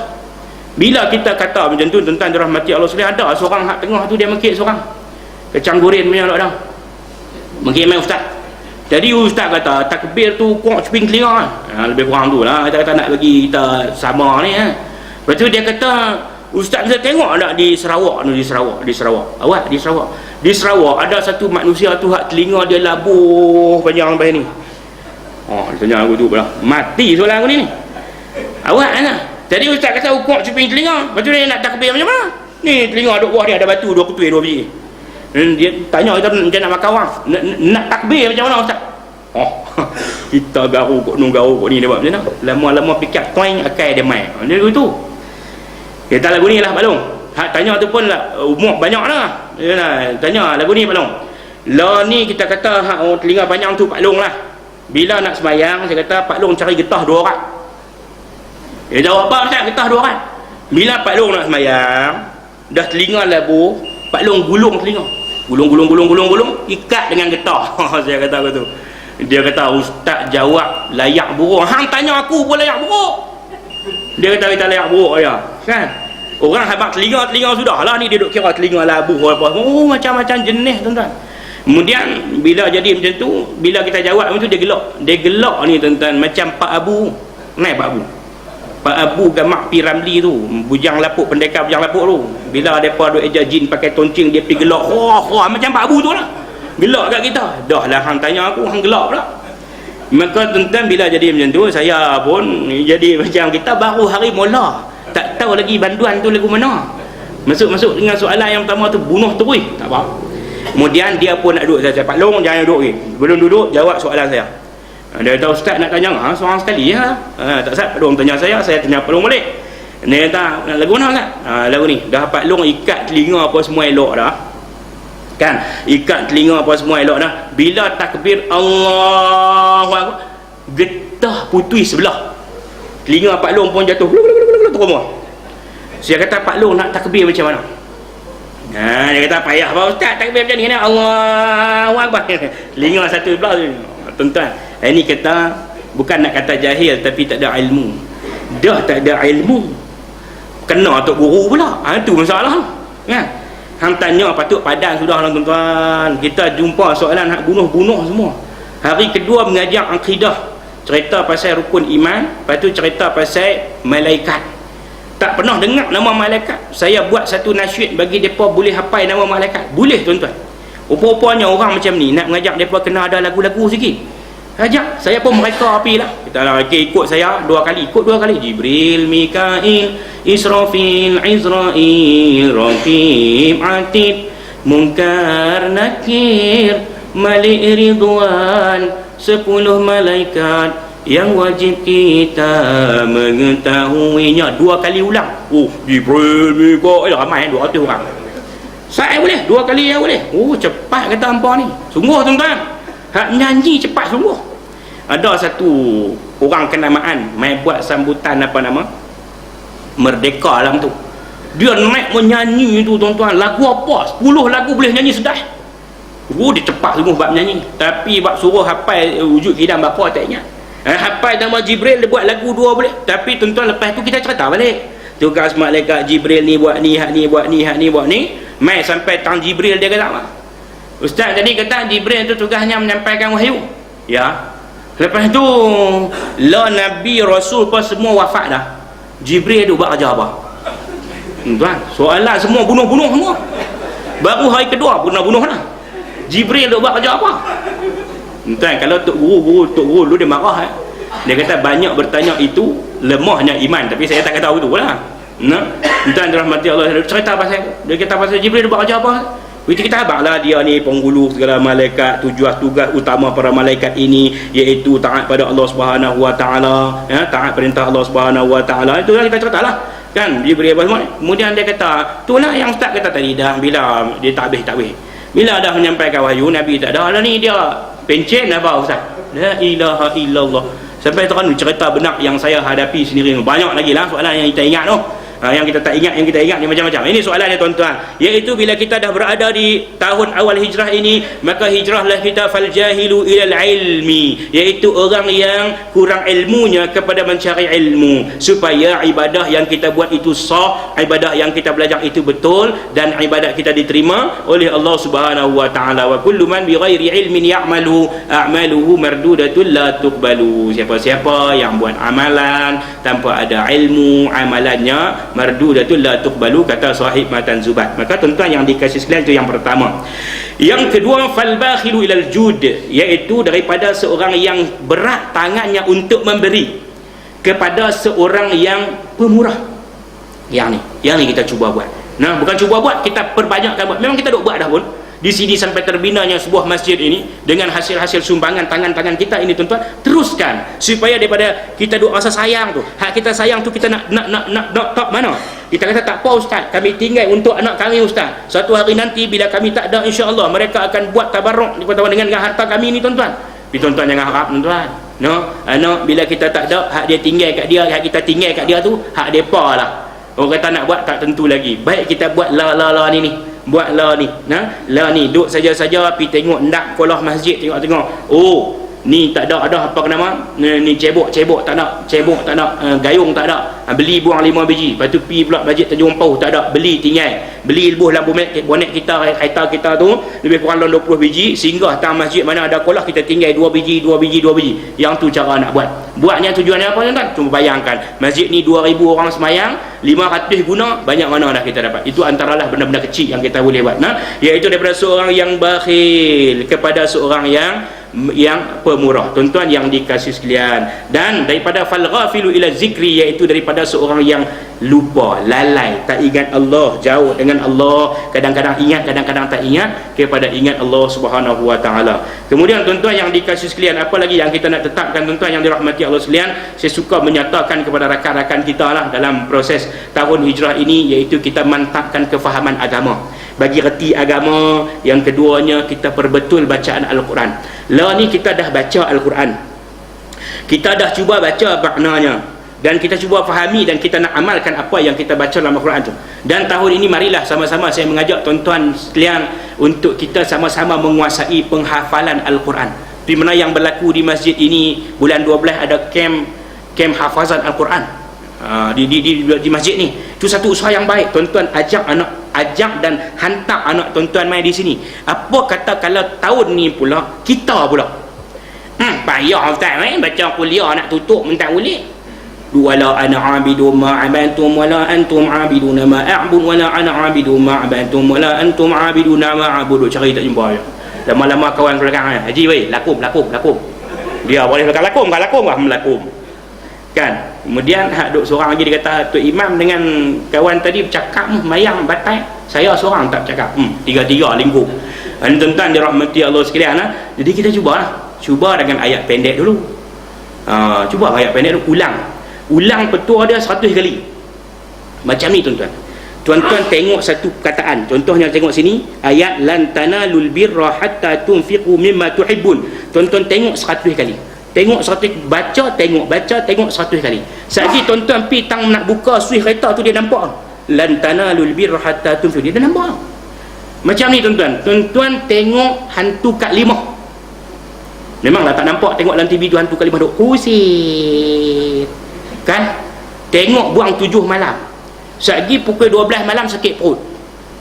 S1: Bila kita kata macam tu, tuan-tuan dirahmati Allah sekalian, ada seorang hak tengah tu dia mengkit seorang kecanggurin punya tak dah mengkit main ustaz. Jadi ustaz kata takbir tu ukur cuping telinga lebih kurang tu lah, kita kata nak bagi kita sama ni lepas tu dia kata ustaz bisa tengok tak di Sarawak tu, di Sarawak awak di Sarawak ada satu manusia tu hak telinga dia labuh panjang sampai ni. Dia tanya aku tu pula, mati soalan aku ni awak kan. Jadi ustaz kata ukur cuping telinga, lepas tu dia nak takbir macam mana ni, telinga duk bawah dia ada batu 2 ketui 2 biji. Dia tanya kita macam nak makan orang, nak takbir macam mana ustaz. Kita garu kok ni dia buat macam mana, lama-lama fikir toing akai dia main dia gitu. Kita lagu ni lah Pak Long. Hak tanya tu pun lah umur banyak lah. Yalah, tanya lagu ni Pak Long. Lah ni kita kata hak orang telinga panjang tu Pak Long lah. Bila nak sembahyang saya kata Pak Long cari getah 2 orang. Dia jawab apa ustaz, getah 2 orang. Bila Pak Long nak sembahyang, dah telinga labu, Pak Long gulung telinga. Gulung ikat dengan getah. Saya kata begitu. Dia kata ustaz jawab layak buruk. Hang tanya aku pun layak buruk. Dia kata kita layak buruk ya. Kan? Orang habaq telinga sudahlah ni dia duk kira telinga labu apa. Oh macam-macam jenis tuan-tuan. Kemudian bila jadi macam tu, bila kita jawab macam tu dia gelak. Dia gelak ni tuan-tuan macam Pak Abu. Naik Pak Abu Gamak Pi Ramli tu, bujang lapuk, pendekar bujang lapuk tu. Bila depa duk eja jin pakai toncing dia pergi gelak. Macam Pak Abu tu lah. Gelak kat kita. Dah lah hang tanya aku, hang gelak pula. Maka tuan-tuan bila jadi macam tu, saya pun jadi macam kita baru hari mula. Tak tahu lagi banduan tu lagu mana. Masuk dengan soalan yang pertama tu bunuh terus. Tak apa. Kemudian dia pun nak duduk saya Pak Long jangan duduk lagi. Belum duduk jawab soalan saya. Dia kata ustaz nak tanya seorang sekali ya. Tak sat Pak Long tanya saya tanya Pak Long balik. Dia kata lagu mana ustaz? Lagu ni. Dah Pak Long ikat telinga apa semua elok dah. Kan? Ikat telinga apa semua elok dah. Bila takbir Allahu Akbar, getah putui sebelah. Telinga Pak Long pun jatuh. Turun. Saya kata Pak Long nak takbir macam mana? Dia kata payah apa ustaz takbir macam ni Allahu Akbar. Telinga satu sebelah tu. Tuan-tuan, ini kata bukan nak kata jahil tapi tak ada ilmu. Dah tak ada ilmu kena tok guru pula. Itu masalah kan. Hang tanya patut padan sudah lah tuan-tuan. Kita jumpa soalan hak bunuh-bunuh semua. Hari kedua mengajar akidah, cerita pasal rukun iman, lepas tu cerita pasal malaikat. Tak pernah dengar nama malaikat. Saya buat satu nasyid bagi mereka boleh hafal nama malaikat. Boleh tuan-tuan. Rupa-rupanya orang macam ni nak mengajak mereka kena ada lagu-lagu sikit. Ajak, saya pun mereka api lah. Kita nak ikut saya 2 kali. Ikut 2 kali. Jibril, Mikail, Israfil, Izrail, Raqib, Atid, Munkar, Nakir, Malik Ridwan, 10 malaikat yang wajib kita mengetahuinya. 2 kali ulang. Jibril, Mikail, ramai 200 orang. Saya boleh 2 kali ya boleh. Cepat kata hampa ni. Sungguh tuan-tuan. Hak nyanyi cepat sungguh. Ada satu orang kenamaan mai buat sambutan apa nama? Merdeka dalam tu. Dia naik menyanyi tu tuan-tuan. Lagu apa? 10 lagu boleh nyanyi sedap. Dia cepat sungguh buat menyanyi. Tapi buat suruh hafal wujud kidam bapa tak ingat. Hafal nama Jibril dia buat lagu 2 boleh. Tapi tuan-tuan lepas tu kita cerita balik. Tugas malaikat Jibril ni buat ni, hak ni buat ni, hak ni buat ni. Mai sampai tang Jibril dia kata apa? Ustaz tadi kata Jibril tu tugasnya menyampaikan wahyu. Ya. Lepas tu la nabi rasul pun semua wafat dah. Jibril tu buat kerja apa? Tuan, soalan semua bunuh-bunuh semua. Baru hari kedua bunuh-bunuh dah. Jibril tu buat kerja apa? Tuan, kalau tok guru lu dia marah Dia kata banyak bertanya itu lemahnya iman, tapi saya tak kata betul lah. Nah, tuan dirahmati Allah, cerita pasal dia kata pasal Jibril dia buat kerja apa? Kita habaqlah dia ni penghulu segala malaikat, tugas utama para malaikat ini iaitu taat pada Allah Subhanahu Wa Taala, ya, taat perintah Allah Subhanahu Wa Taala. Itulah kita ceritalah. Kan Jibril apa semua. Kemudian dia kata, itulah yang ustaz kata tadi dah bila dia takbir. Bila dah menyampaikan wahyu Nabi tak ada lah ni dia pencen apa ustaz? La ilaha illallah. Sampai terang cerita benar yang saya hadapi sendiri. Banyak lagi lah soalan yang kita ingat tu. Yang kita tak ingat, yang kita ingat ni macam-macam. Ini soalannya tuan-tuan, iaitu bila kita dah berada di tahun awal hijrah ini, maka hijrahlah kita fal jahilu ilal ilmi, iaitu orang yang kurang ilmunya kepada mencari ilmu, supaya ibadah yang kita buat itu sah, ibadah yang kita belajar itu betul, dan ibadat kita diterima oleh Allah Subhanahu wa taala. Wa kullu man bighairi ilmin ya'malu a'maluhu mardudatun la tuqbalu. Siapa-siapa yang buat amalan tanpa ada ilmu, amalannya mardudatun la tuqbalu, kata sahib Matan Zubat. Maka tuan-tuan yang dikasih sekalian, itu yang pertama. Yang kedua, fal bakhilu ilal jud, iaitu daripada seorang yang berat tangannya untuk memberi kepada seorang yang pemurah. Yang ni kita cuba buat. Nah, bukan cuba buat, kita perbanyakkan buat. Memang kita duk buat dah pun. Di sini sampai terbinanya sebuah masjid ini dengan hasil-hasil sumbangan tangan-tangan kita ini, tuan-tuan, teruskan supaya daripada kita duk rasa sayang tu, hak kita sayang tu kita nak tak mana. Kita kata tak apa ustaz, kami tinggal untuk anak kami ustaz. Satu hari nanti bila kami tak ada, insya-Allah mereka akan buat tabarruk dengan harta kami ni, tuan-tuan. Tapi tuan-tuan jangan harap, tuan-tuan. No, anak bila kita tak ada, hak dia tinggal kat dia, hak kita tinggal kat dia tu, hak depa lah. Orang kata nak buat tak tentu lagi. Baik kita buat la ni. Buat la ni. La ni duduk saja-saja pi tengok ndak kolah masjid, tengok. Oh, ni tak ada apa nama? Ni cebok tak ada. Cebok tak ada, gayung tak ada. Beli buang 5 biji. Lepas tu pi pula masjid Tanjung Pauh tak ada, beli tinggal. Beli lebuh lampu bonek kita, kereta kita tu lebih kurang 20 biji, singgah tang masjid mana ada kolah kita tinggal 2 biji. Yang tu cara nak buat. Buatnya tujuannya apa, tuan-tuan? Cuma bayangkan, masjid ni 2000 orang semayang, 500 guna, banyak mana dah kita dapat. Itu antaralah benda-benda kecil yang kita boleh buat. Iaitu daripada seorang yang bakhil kepada seorang yang pemurah, tuan-tuan yang dikasih sekalian. Dan daripada fal ghafilu ila zikri, iaitu daripada seorang yang lupa, lalai, tak ingat Allah, jauh dengan Allah, kadang-kadang ingat, kadang-kadang tak ingat, kepada ingat Allah Subhanahu wa taala. Kemudian tuan-tuan yang dikasih sekalian, apa lagi yang kita nak tetapkan, tuan-tuan yang dirahmati Allah sekalian? Saya suka menyatakan kepada rakan-rakan kita lah dalam proses tahun hijrah ini, iaitu kita mantapkan kefahaman agama, bagi reti agama. Yang keduanya, kita perbetul bacaan Al-Quran. Lah ni kita dah baca Al-Quran, kita dah cuba baca maknanya, dan kita cuba fahami, dan kita nak amalkan apa yang kita baca dalam Al-Quran tu. Dan tahun ini marilah sama-sama saya mengajak tuan-tuan sekalian untuk kita sama-sama menguasai penghafalan Al-Quran. Di mana yang berlaku di masjid ini, bulan 12 ada kem hafazan Al-Quran di masjid ni. Itu satu usaha yang baik, tuan-tuan. Ajak dan hantar anak tuan-tuan main di sini. Apa kata kalau tahun ni pula kita pula payah ustaz baca kuliah nak tutup mentak ulik. Wala ana abidu ma abantum wala antum abiduna ma a'bud wala ana abidu ma abantum wala antum abiduna ma a'budu. Cari tak jumpa. Lama-lama kawan belakang haji weh, lakum. Dia boleh lakum kan. Kemudian hak duk seorang lagi, dia kata Tok Imam dengan kawan tadi bercakap mayang batai, saya seorang tak bercakap. Tiga-tiga lingkup. Tuan-tuan dirahmati Allah sekalian. Jadi kita cuba dengan ayat pendek dulu. Cuba ayat pendek dulu, ulang petua dia 100 kali. Macam ni, tuan-tuan. Tuan-tuan tengok satu perkataan. Contohnya tengok sini, ayat lan tanalul birra hatta tunfiqu mimma tuhibbun. Tuan-tuan tengok 100 kali. Tengok 100, baca tengok 100 kali. Sekali tuan-tuan pi tang nak buka suih kereta tu, dia nampak lan tanalul birra hatta tunfiqu, dia dah nampak. Macam ni, tuan-tuan. Tuan-tuan tengok hantu kat 5. Memanglah tak nampak, tengok dalam TV tu hantu kat 5 duk kusit kan. Tengok buang 7 malam, sekali pukul 12 malam sakit perut,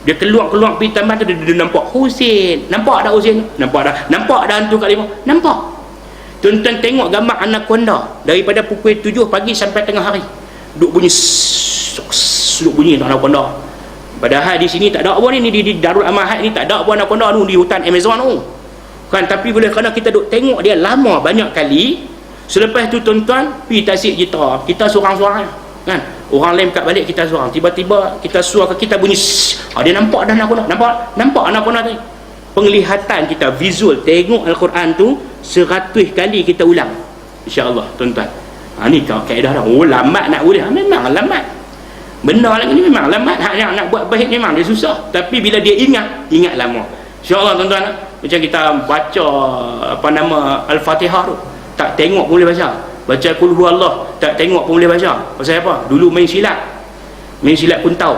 S1: dia keluar pergi taman tu, dia nampak Husin. Nampak dah Husin? Nampak dah hantu kat 5? Nampak. Tuan-tuan tengok gambar anaconda daripada pukul 7 pagi sampai tengah hari, duk bunyi anaconda. Padahal di sini tak ada apa ni, di Darul Amahat ni tak ada apa anaconda tu, di hutan Amazon tu kan. Tapi boleh kerana kita duk tengok dia lama banyak kali. Selepas tu tuan-tuan pergi tasik gitar, kita sorang-sorang kan. Orang lain kat balik, kita sorang. Tiba-tiba kita suara kita bunyi dia nampak dah anaconda. Nampak anaconda tu. Penglihatan kita, visual, tengok Al-Quran tu 100 kali kita ulang, insya-Allah, tuan-tuan. Ni kaedah dah. Lambat nak boleh. Memang lambat. Benar lagi ni memang lambat. Nak buat baik memang dia susah. Tapi bila dia ingat lama. InsyaAllah, tuan-tuan. Macam kita baca Al-Fatihah tu, tak tengok pun boleh baca. Baca Qul Huwallah, tak tengok pun boleh baca. Pasal apa? Dulu main silat. main silat pun tahu.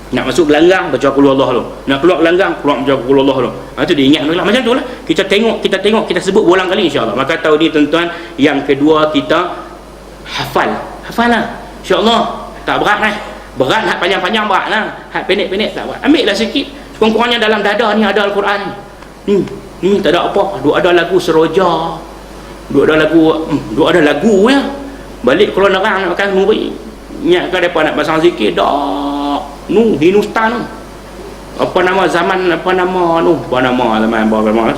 S1: Nak masuk gelanggang baca qul huwallahu, nak keluar gelanggang keluar baca qul huwallahu. Tu dia ingat lah. Macam tu lah kita tengok, kita sebut berulang kali insya-Allah. Maka tahu ni tuan-tuan, yang kedua kita hafal lah insya-Allah. Tak berat lah, berat hak panjang-panjang berat lah, hak pendek-pendek tak berat. Ambil lah sikit, kurang-kurangnya dalam dada ni ada Al-Quran ni tak ada apa, duk ada lagu seroja, duk ada lagu ya. Balik kalau nerang nak makan murid ingat ke depa nak pasang zikir dak Hindustan tu apa nama zaman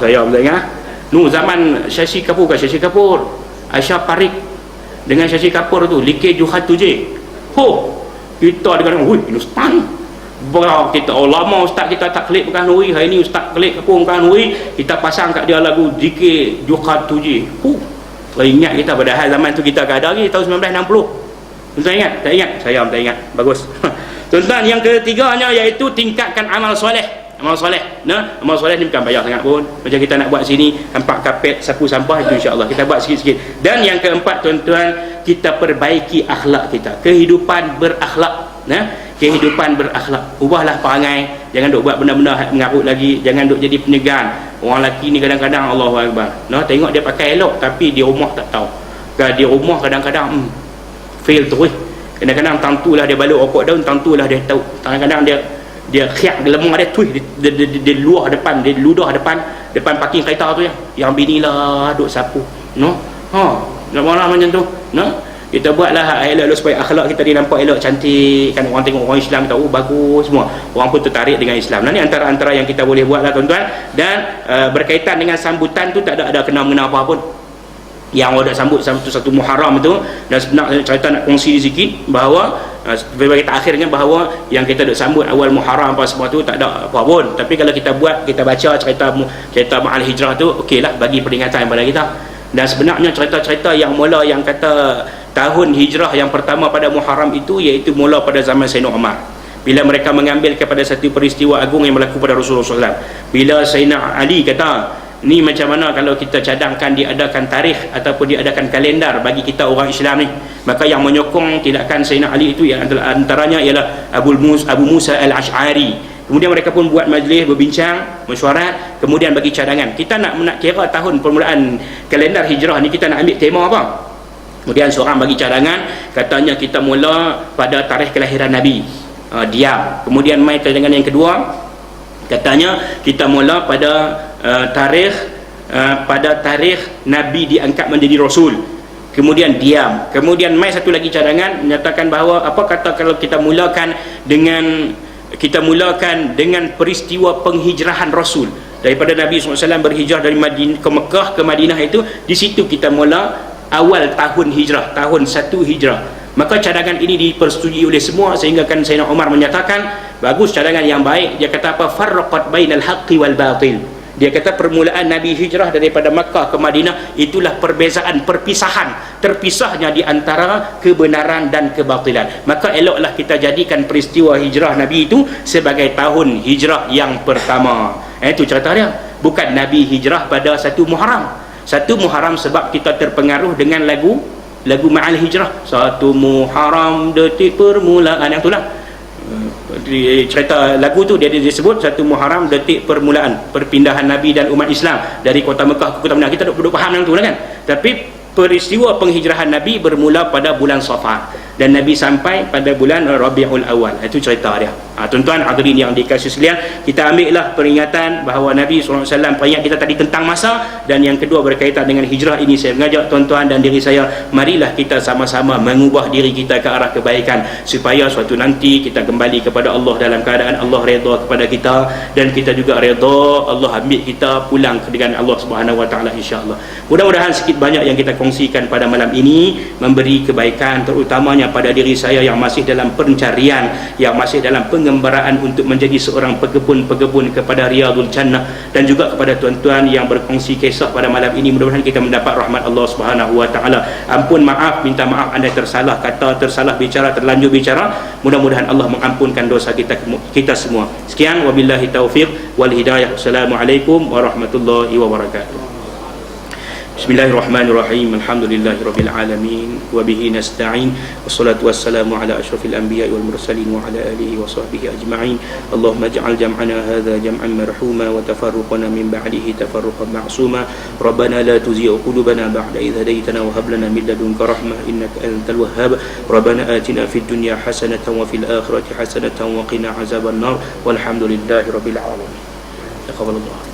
S1: saya boleh ingat zaman Shashi Kapoor Aisyah Parik dengan Shashi Kapoor tu Like Juhat Tuje. Kita dengan Hindustan kita lama ustaz kita tak klik bukan hui, hari ni ustaz klik apa bukan hui, kita pasang kat dia lagu Zikir Juhat Tuje. Ingat kita padahal zaman tu kita ada lagi tahun 1960. Tuan ingat? Tak ingat? Saya tak ingat. Bagus. Tuan-tuan, yang ketiganya iaitu tingkatkan amal soleh. Amal soleh ni bukan bayar sangat pun. Macam kita nak buat sini, nampak kapet, sapu sampah, itu insya-Allah kita buat sikit-sikit. Dan yang keempat tuan-tuan, kita perbaiki akhlak kita. Kehidupan berakhlak. Kehidupan berakhlak. Ubahlah perangai, jangan duk buat benda-benda mengarut lagi, jangan duk jadi penyegan. Orang lelaki ni kadang-kadang Allahu Akbar. Tengok dia pakai elok tapi di rumah tak tahu. Di rumah kadang-kadang fail terus. Kadang-kadang tantulah dia baluk rokok daun, tantulah dia tahu. Kadang-kadang dia khiak lemah dia tuih dia luah depan, dia ludah depan parking kereta tu yang bini lah duk sapu. Nak marah macam tu. Kita buatlah elok-elok supaya akhlak kita ni nampak elok, cantik kan, orang tengok orang Islam tahu bagus semua, orang pun tertarik dengan Islam. Ini antara-antara yang kita boleh buatlah tuan-tuan. Dan berkaitan dengan sambutan tu tak ada kena-mengena apa pun. Yang orang dah sambut satu Muharram tu, dan sebenarnya cerita nak kongsi sikit bahawa sebagai akhirnya bahawa yang kita duk sambut awal Muharram apa semua tu tak ada apa pun. Tapi kalau kita buat, kita baca cerita Ma'al Hijrah tu, okeylah bagi peringatan kepada kita. Dan sebenarnya cerita-cerita yang mula yang kata tahun hijrah yang pertama pada Muharram itu iaitu mula pada zaman Sayyidina Umar, bila mereka mengambil kepada satu peristiwa agung yang berlaku pada Rasulullah SAW. Bila Sayyidina Ali kata, ni macam mana kalau kita cadangkan diadakan tarikh ataupun diadakan kalendar bagi kita orang Islam ni. Maka yang menyokong tindakan Sayyidina Ali itu yang antaranya ialah Abu Musa Al-Ash'ari. Kemudian mereka pun buat majlis, berbincang, mesyuarat, kemudian bagi cadangan. Kita nak kira tahun permulaan kalendar hijrah ni, kita nak ambil tema apa? Kemudian seorang bagi cadangan, katanya kita mula pada tarikh kelahiran Nabi. Diam. Kemudian mai cadangan yang kedua, katanya kita mula pada tarikh Nabi diangkat menjadi Rasul. Kemudian diam. Kemudian mai satu lagi cadangan menyatakan bahawa apa kata kalau kita mulakan dengan peristiwa penghijrahan Rasul, daripada Nabi SAW berhijrah dari Madinah ke Mekah ke Madinah, itu di situ kita mula awal tahun hijrah, tahun 1 hijrah. Maka cadangan ini dipersetujui oleh semua, sehingga kan Sayyidina Umar menyatakan bagus, cadangan yang baik. Dia kata apa? Farraqat bainal haqqi wal batil. Dia kata permulaan Nabi hijrah daripada Makkah ke Madinah itulah perpisahan, terpisahnya di antara kebenaran dan kebatilan. Maka eloklah kita jadikan peristiwa hijrah Nabi itu sebagai tahun hijrah yang pertama. Itu cerita dia. Bukan Nabi hijrah pada 1 Muharram. 1 Muharram sebab kita terpengaruh dengan lagu Ma'al Hijrah. 1 Muharram detik permulaan, yang itulah cerita lagu tu dia disebut 1 Muharram detik permulaan perpindahan Nabi dan umat Islam dari kota Mekah ke kota Madinah. Kita duk faham yang tu lah kan. Tapi peristiwa penghijrahan Nabi bermula pada bulan Safar dan Nabi sampai pada bulan Rabiul Awal. Itu cerita dia. Tuan-tuan hadirin yang dikasihi sekalian, kita ambillah peringatan bahawa Nabi SAW peringat kita tadi tentang masa, dan yang kedua berkaitan dengan hijrah ini. Saya mengajak tuan-tuan dan diri saya, marilah kita sama-sama mengubah diri kita ke arah kebaikan, supaya suatu nanti kita kembali kepada Allah dalam keadaan Allah redha kepada kita, dan kita juga redha Allah ambil kita pulang dengan Allah Subhanahu Wa Taala, insya-Allah. Mudah-mudahan sikit banyak yang kita kongsikan pada malam ini memberi kebaikan, terutamanya pada diri saya yang masih dalam pencarian, yang masih dalam pengembaraan untuk menjadi seorang pekebun kepada Riyadul Jannah, dan juga kepada tuan-tuan yang berkongsi kisah pada malam ini. Mudah-mudahan kita mendapat rahmat Allah Subhanahu Wa Taala. Ampun, maaf, minta maaf anda tersalah kata, tersalah bicara, terlanjur bicara. Mudah-mudahan Allah mengampunkan dosa kita semua. Sekian, wabillahi taufiq wal hidayah. Assalamualaikum warahmatullahi wabarakatuh. Bismillahirrahmanirrahim. Alhamdulillahirabbil alamin wa bihi nasta'in. Wassalatu wassalamu ala asyrafil anbiya'i wal mursalin wa ala alihi wa sahbihi ajma'in. Allahumma ij'al jam'ana hadza jam'an marhuma wa tafarruqana min ba'dihi tafarruqan ma'suma. Rabbana la tuzigh qulubana ba'da idh hadaytana wa hab lana min ladunka rahmah innaka antal wahhab. Rabbana atina fid dunya hasanatan wa fil akhirati hasanatan wa qina azaban nar. Walhamdulillahirabbil alamin. Taqabbalallah.